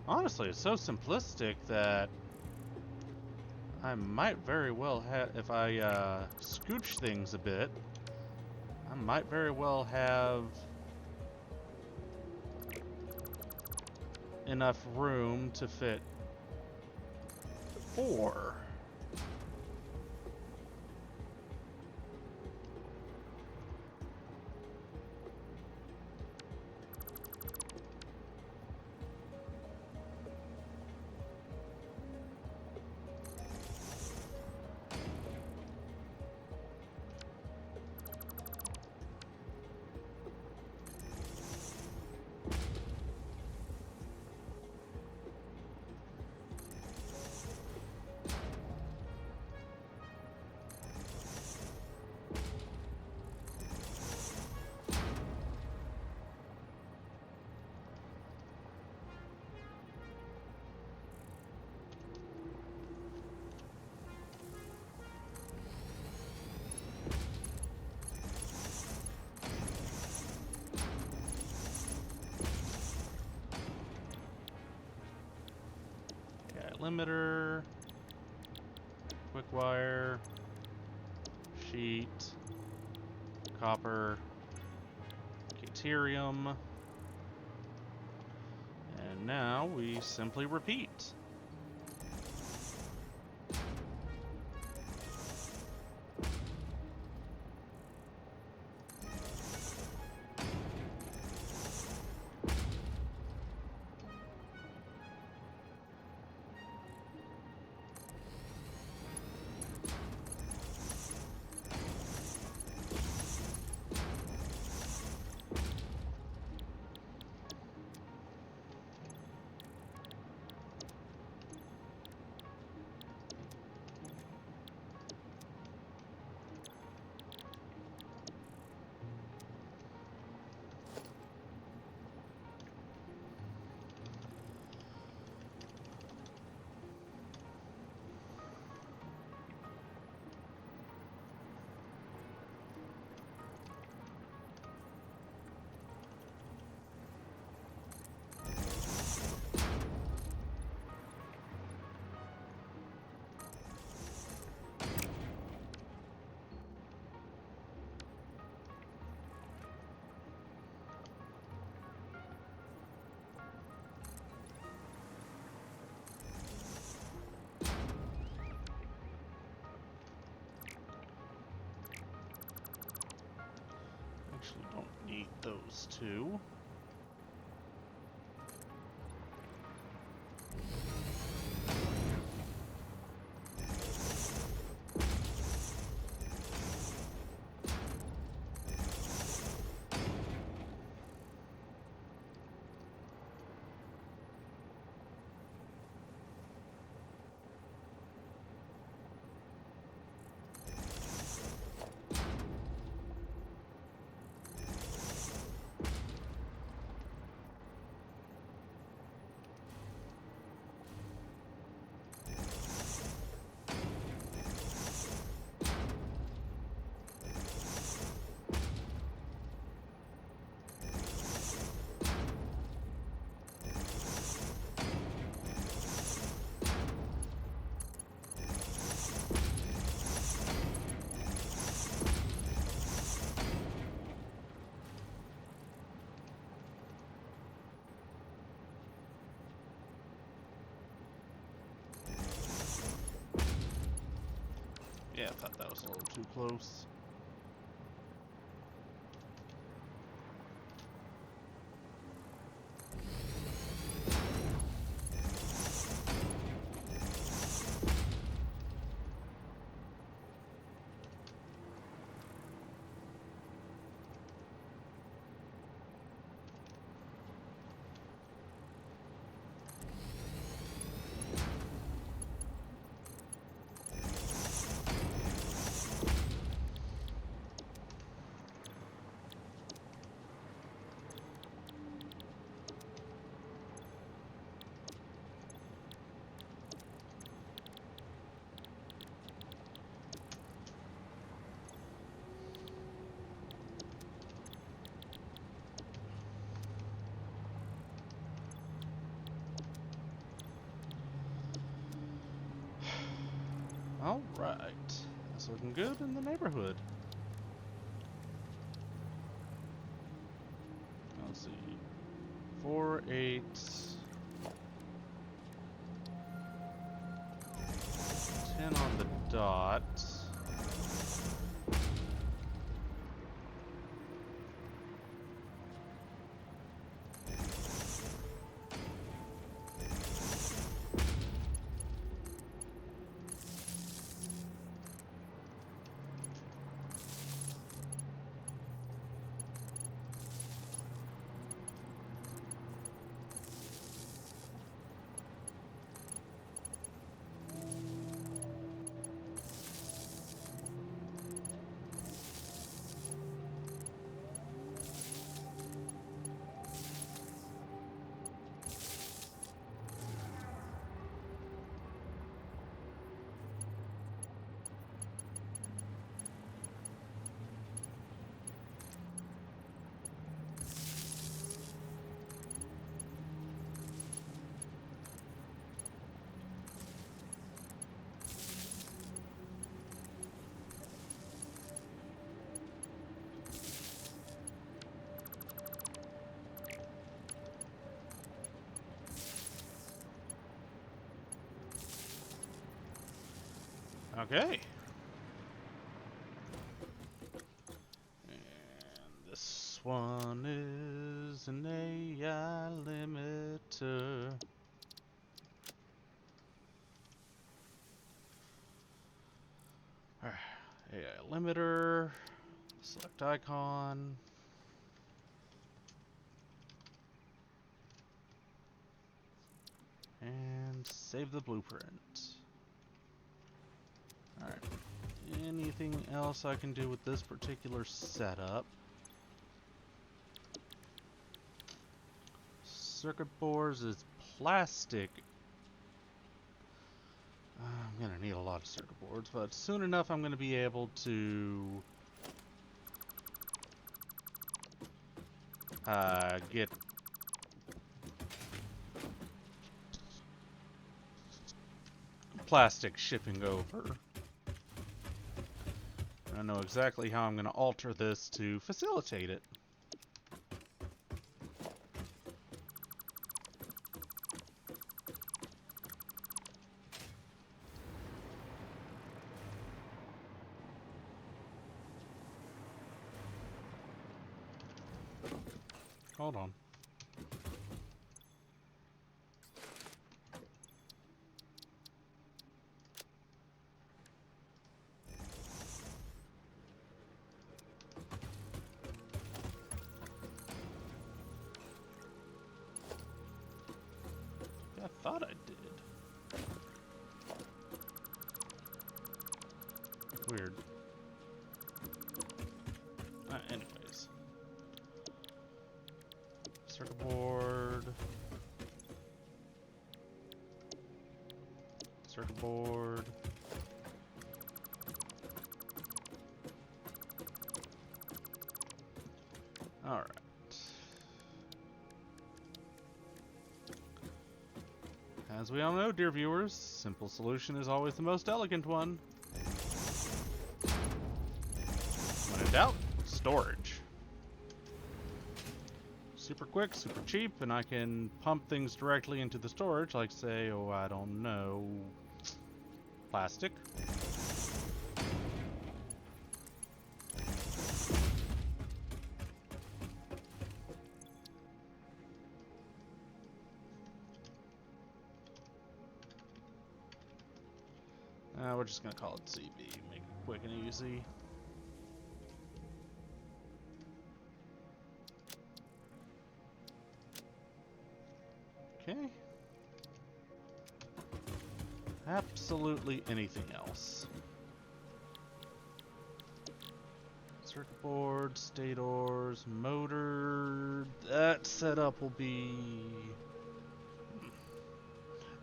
S1: Honestly, it's so simplistic that I might very well have, if I scooch things a bit, I might very well have enough room to fit 4. Limiter, quick wire, sheet, copper, deuterium, and now we simply repeat. those two. Yeah, I thought that was a little too close. Alright, that's looking good in the neighborhood. Let's see. 4, 8, 10 on the dot. Okay. And this one is an AI limiter. Alright, AI limiter. Select icon. And save the blueprint. Alright. Anything else I can do with this particular setup? Circuit boards is plastic. I'm gonna need a lot of circuit boards, but soon enough I'm gonna be able to get plastic shipping over. I know exactly how I'm going to alter this to facilitate it. Hold on. I thought I did. Weird. Anyways. Circuit board. Circuit board. Alright. As we all know, dear viewers, simple solution is always the most elegant one. When in doubt, storage. Super quick, super cheap, and I can pump things directly into the storage, like say, oh, I don't know, plastic. We're just gonna call it CB, make it quick and easy. Okay. Absolutely anything else. Circuit board, stators, motor. That setup will be...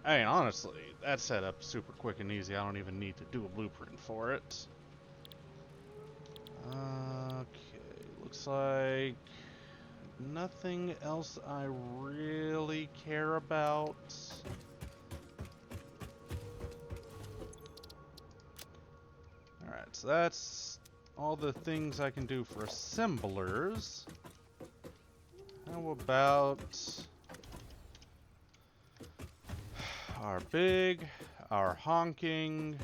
S1: I mean, honestly, that setup's super quick and easy. I don't even need to do a blueprint for it. Okay, looks like nothing else I really care about. Alright, so that's all the things I can do for assemblers. How about our big, our honking,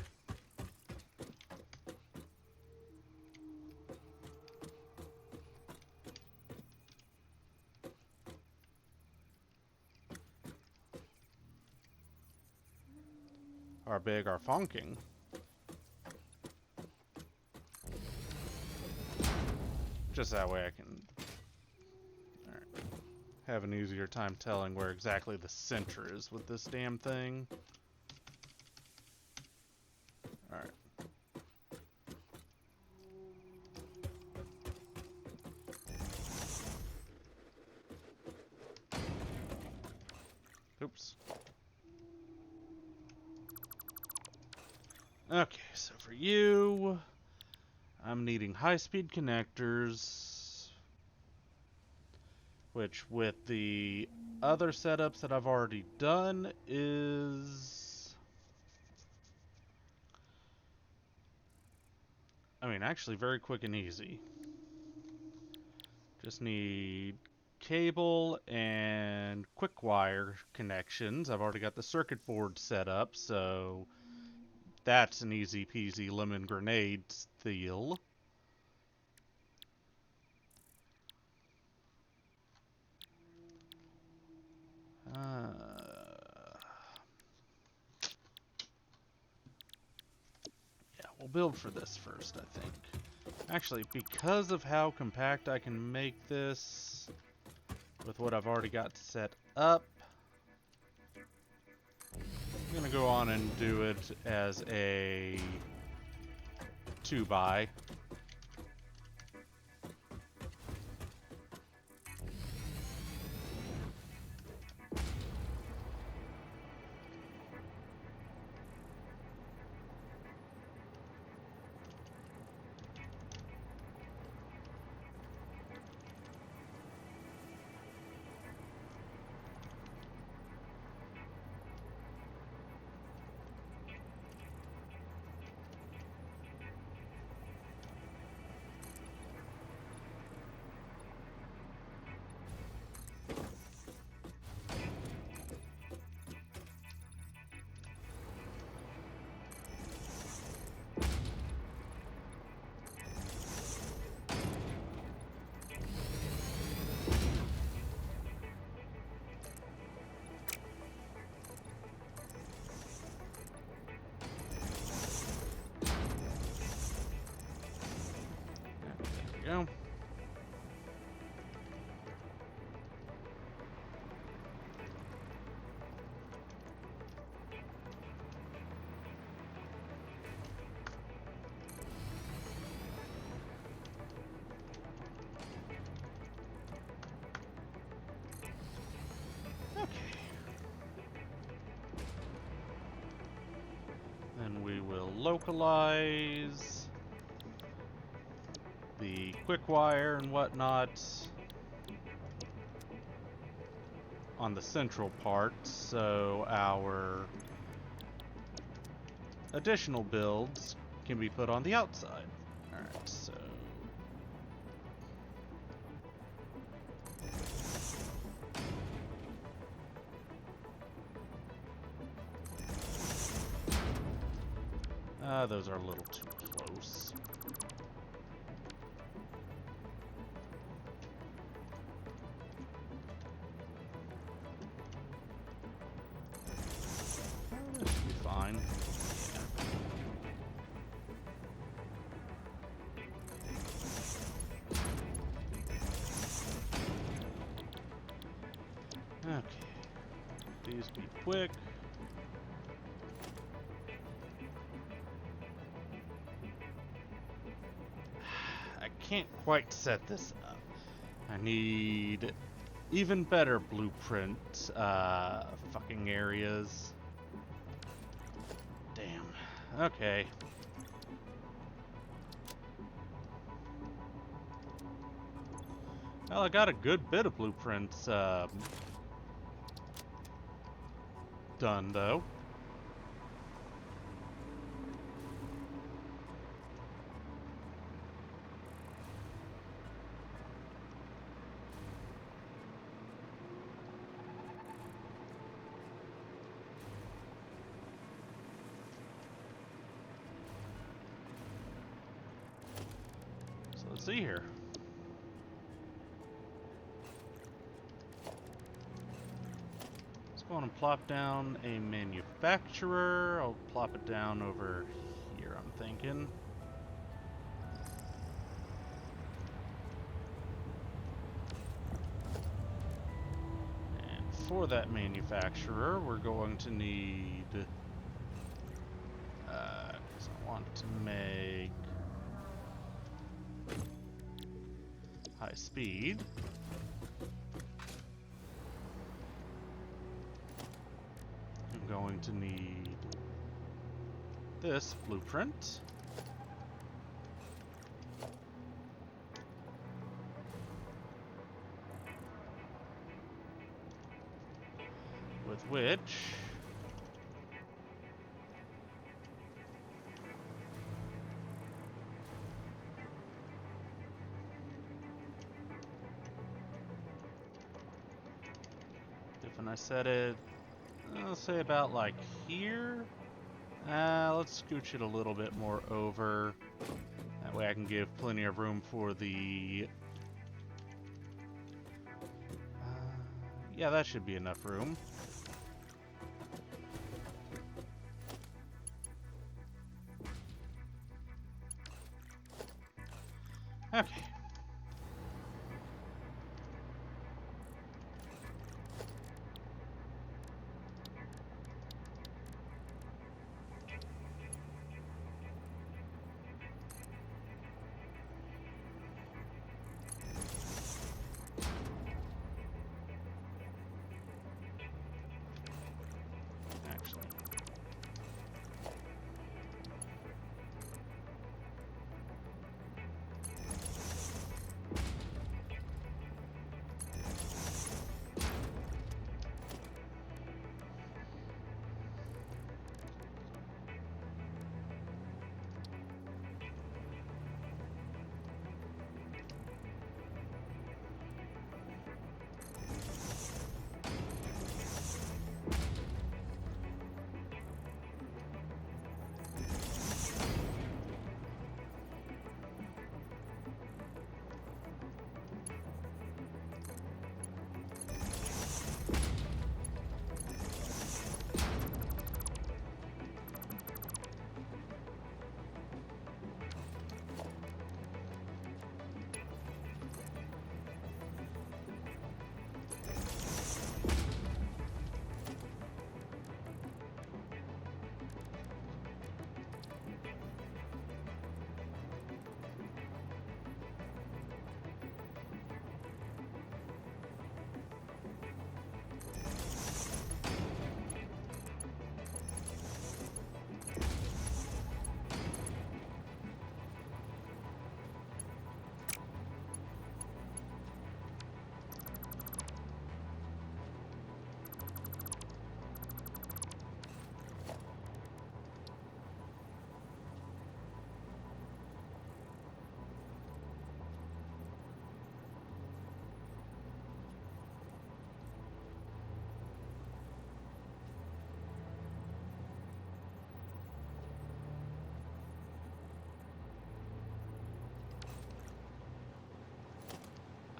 S1: our big, our fonking. Just that way I can have an easier time telling where exactly the center is with this damn thing. Alright. Oops. Okay, so for you, I'm needing high-speed connectors, which with the other setups that I've already done is... I mean, actually very quick and easy. Just need cable and quick wire connections. I've already got the circuit board set up, so that's an easy peasy lemon grenade deal. Yeah, we'll build for this first, I think. Actually, because of how compact I can make this with what I've already got set up, I'm gonna go on and do it as a 2x. localize the quick wire and whatnot on the central part, so our additional builds can be put on the outside. Alright, so those are a little too close. That should be fine. Okay. These be quick. I can't quite set this up. I need even better blueprint fucking areas. Damn. Okay. Well, I got a good bit of blueprints done, though. So let's see here. Go on and plop down a manufacturer. I'll plop it down over here, I'm thinking. And for that manufacturer, we're going to need... because I want to make high speed. Going to need this blueprint, with which when I set it, I'll say about like here. Let's scooch it a little bit more over. That way I can give plenty of room for the... yeah, that should be enough room. Okay.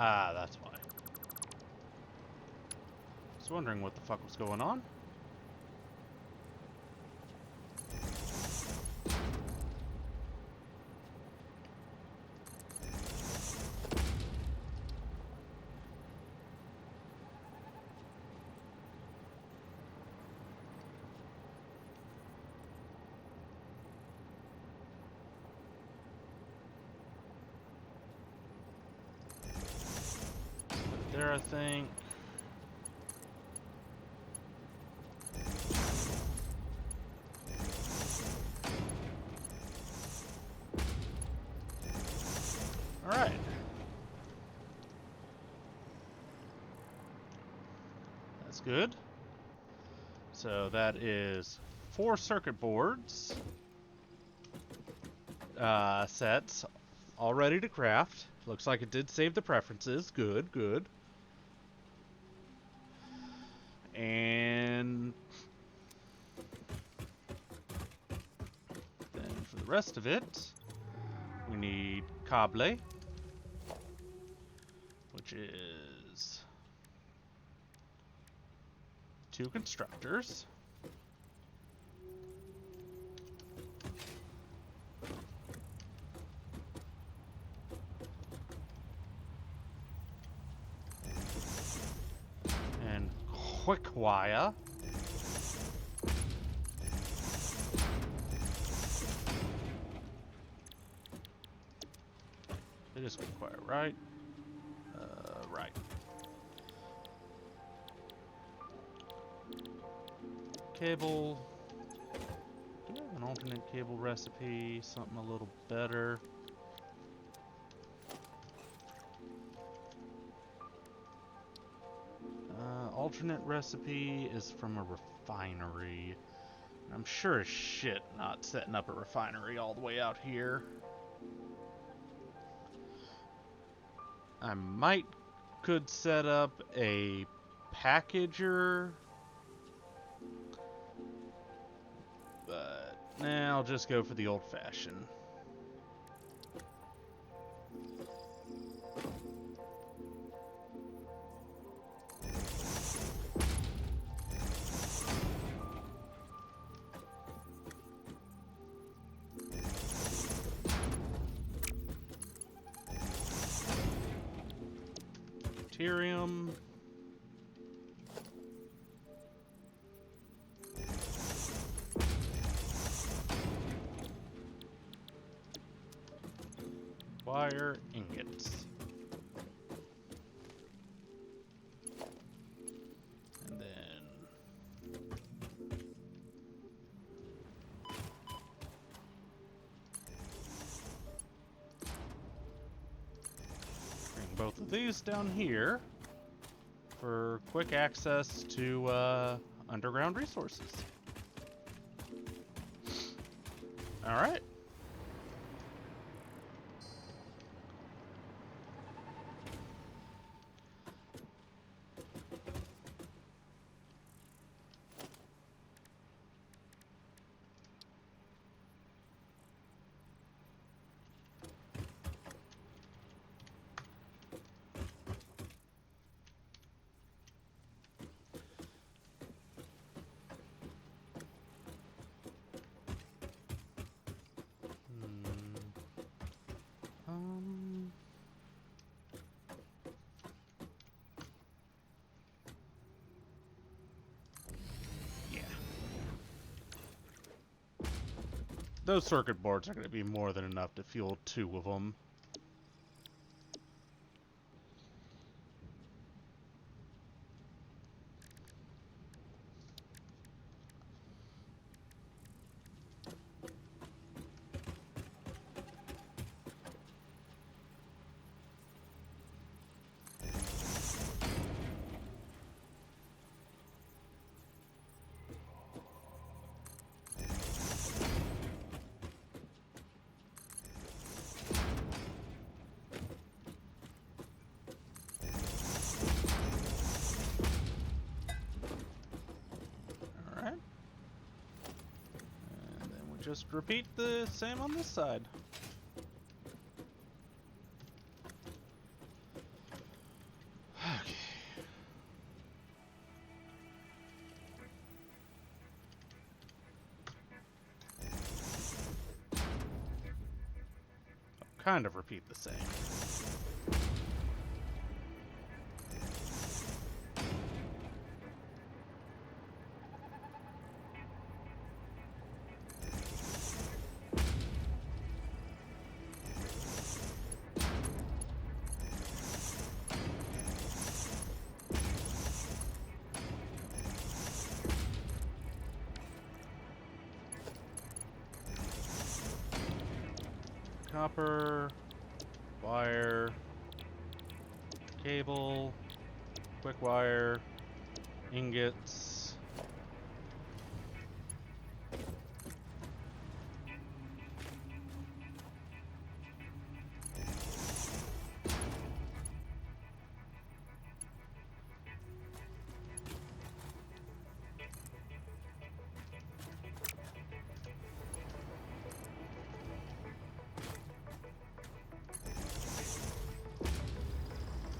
S1: Ah, that's why. I was wondering what the fuck was going on. There, I think. All right. That's good. So that is 4 circuit boards sets all ready to craft. Looks like it did save the preferences. Good, good. And then for the rest of it, we need cable, which is 2 constructors. And quick wire. It is quick wire, right? Right. Cable. Do we have an alternate cable recipe? Something a little better. Alternate recipe is from a refinery. I'm sure as shit not setting up a refinery all the way out here. I could set up a packager, but nah, I'll just go for the old-fashioned. Deuterium. Wire ingots. And then bring both of these down here for quick access to underground resources. All right. Yeah. Those circuit boards are going to be more than enough to fuel 2 of them. Just repeat the same on this side. kind of repeat the same. Copper, wire, cable, quick wire, ingots.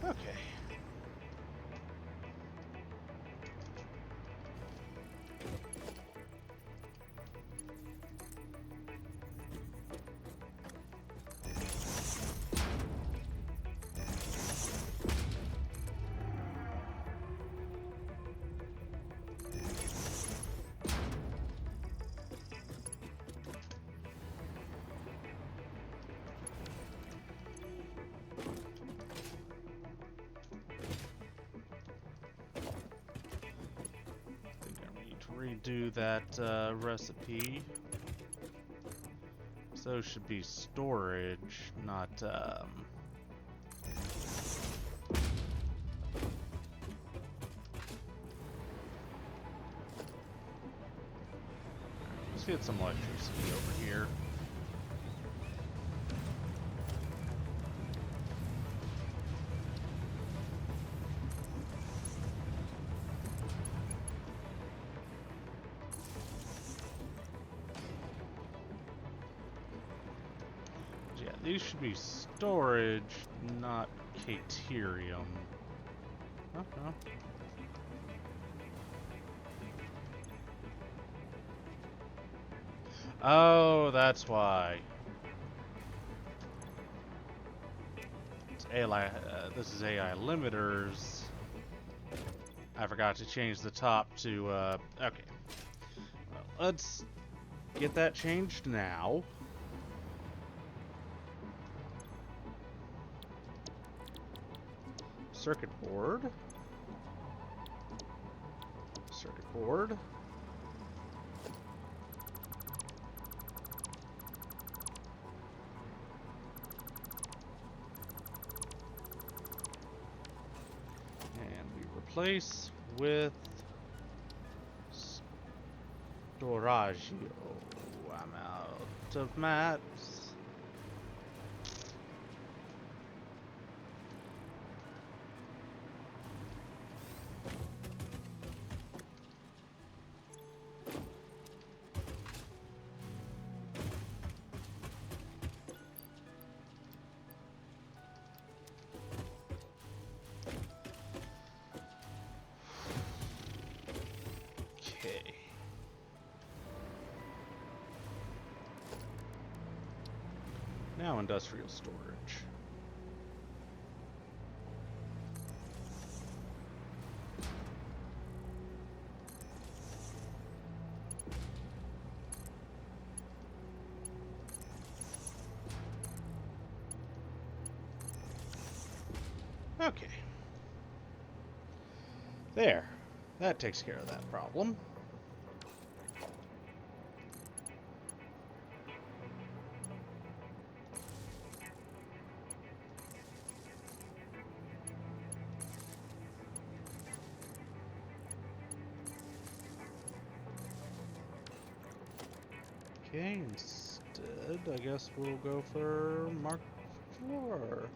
S1: Okay. Redo that recipe. So should be storage, not let's get some electricity over here. Yeah, these should be storage, not caterium. Uh-huh. Oh, that's why. It's AI, this is AI limiters. I forgot to change the top to, okay. Well, let's get that changed now. Circuit board. Circuit board. And we replace with storage. Oh, I'm out of mats. Okay. Now industrial storage. Okay. There. That takes care of that problem. Okay, instead, I guess we'll go for Mark IV.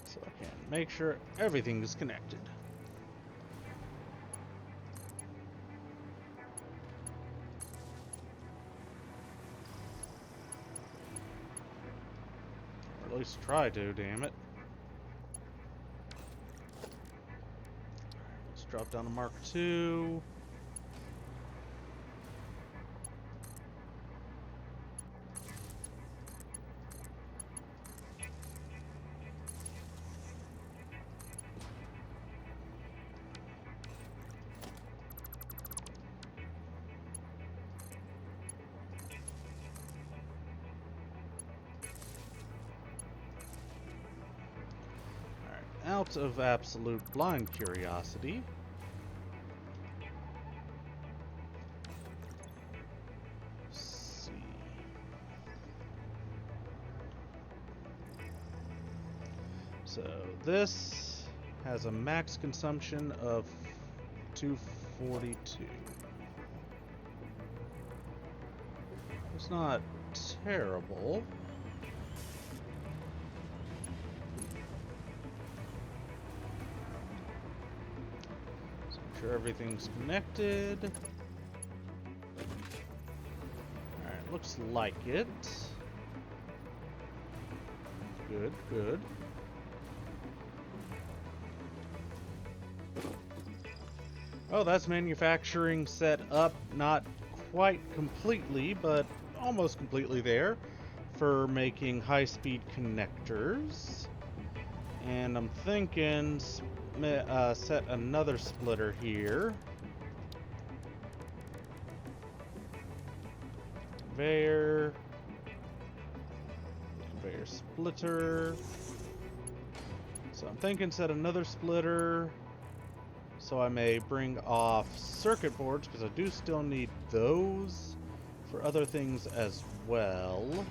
S1: So I can make sure everything is connected. Or at least try to, damn it. Let's drop down to Mark II. out of absolute blind curiosity, let's see. So this has a max consumption of 242. It's not terrible. So make sure everything's connected. Alright, looks like it. Good, good. Oh, that's manufacturing set up, not quite completely, but almost completely there, for making high-speed connectors. And I'm thinking set another splitter here. Conveyor splitter. So I'm thinking set another splitter, so I may bring off circuit boards, because I do still need those for other things as well.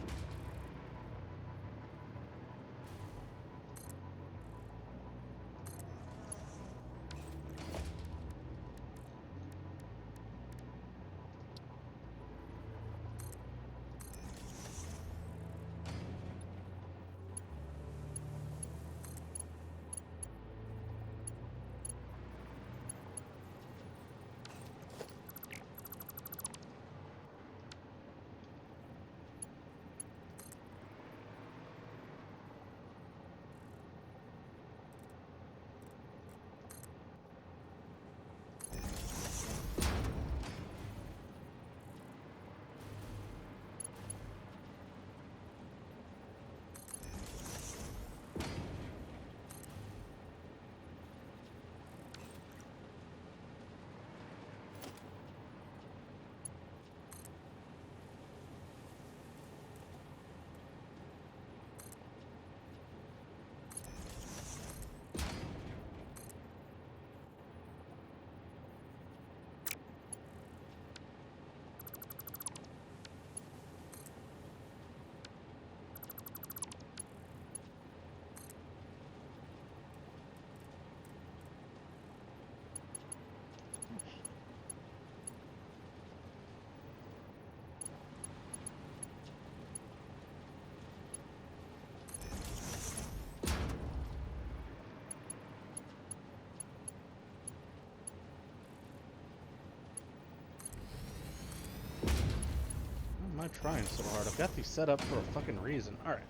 S1: Why am I trying so hard? I've got these set up for a fucking reason. Alright.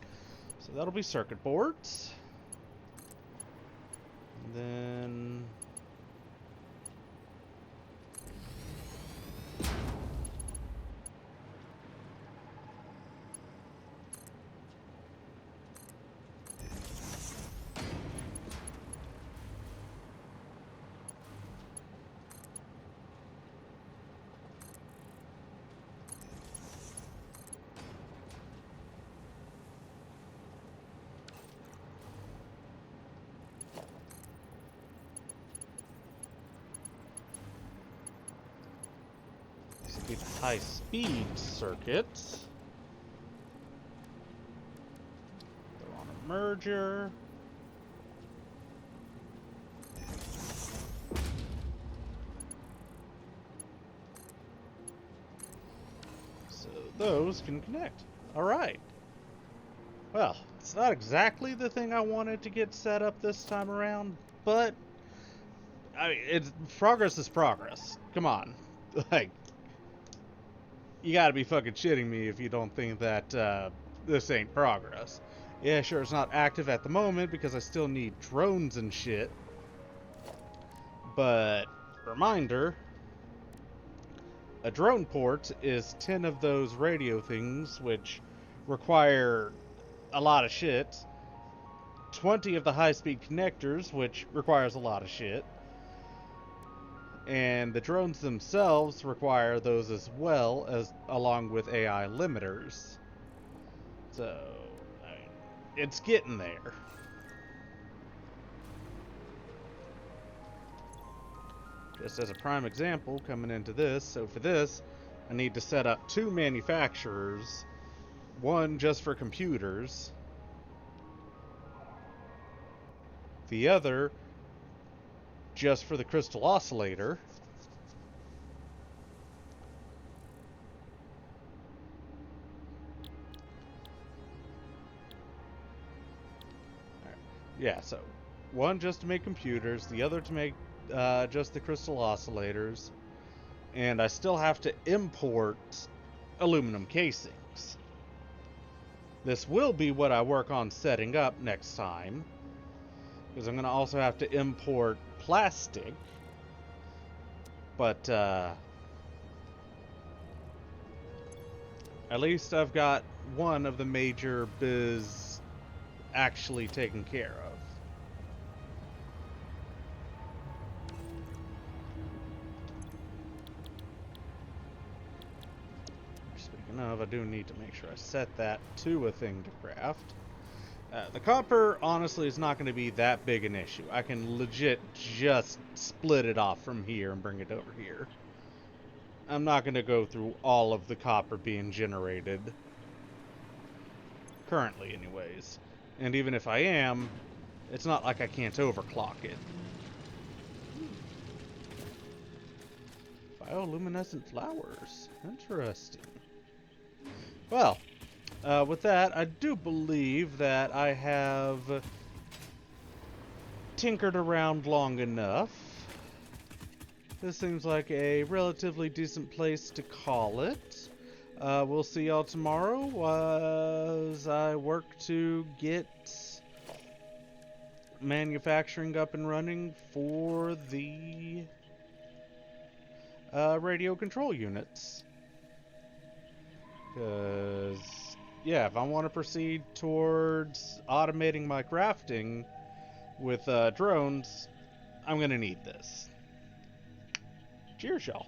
S1: So that'll be circuit boards. And then... this will be the high-speed circuits. They're on a merger. So those can connect. Alright. Well, it's not exactly the thing I wanted to get set up this time around, but I mean, progress is progress. Come on. Like, you gotta be fucking shitting me if you don't think that this ain't progress. Yeah, sure, it's not active at the moment because I still need drones and shit. But, reminder, a drone port is 10 of those radio things, which require a lot of shit. 20 of the high-speed connectors, which requires a lot of shit. And the drones themselves require those as well, as along with AI limiters. So, I mean, it's getting there. just as a prime example, coming into this, so for this, I need to set up 2 manufacturers, one just for computers, the other just for the crystal oscillator. Yeah, so one just to make computers, the other to make just the crystal oscillators, and I still have to import aluminum casings. This will be what I work on setting up next time, because I'm going to also have to import plastic, but at least I've got one of the major biz actually taken care of. Speaking of, I do need to make sure I set that to a thing to craft. The copper, honestly, is not going to be that big an issue. I can legit just split it off from here and bring it over here. I'm not going to go through all of the copper being generated. Currently, anyways. And even if I am, it's not like I can't overclock it. Bioluminescent flowers. Interesting. Well, with that, I do believe that I have tinkered around long enough. This seems like a relatively decent place to call it. We'll see y'all tomorrow as I work to get manufacturing up and running for the radio control units. Because, yeah, if I want to proceed towards automating my crafting with drones, I'm going to need this. Cheers, y'all.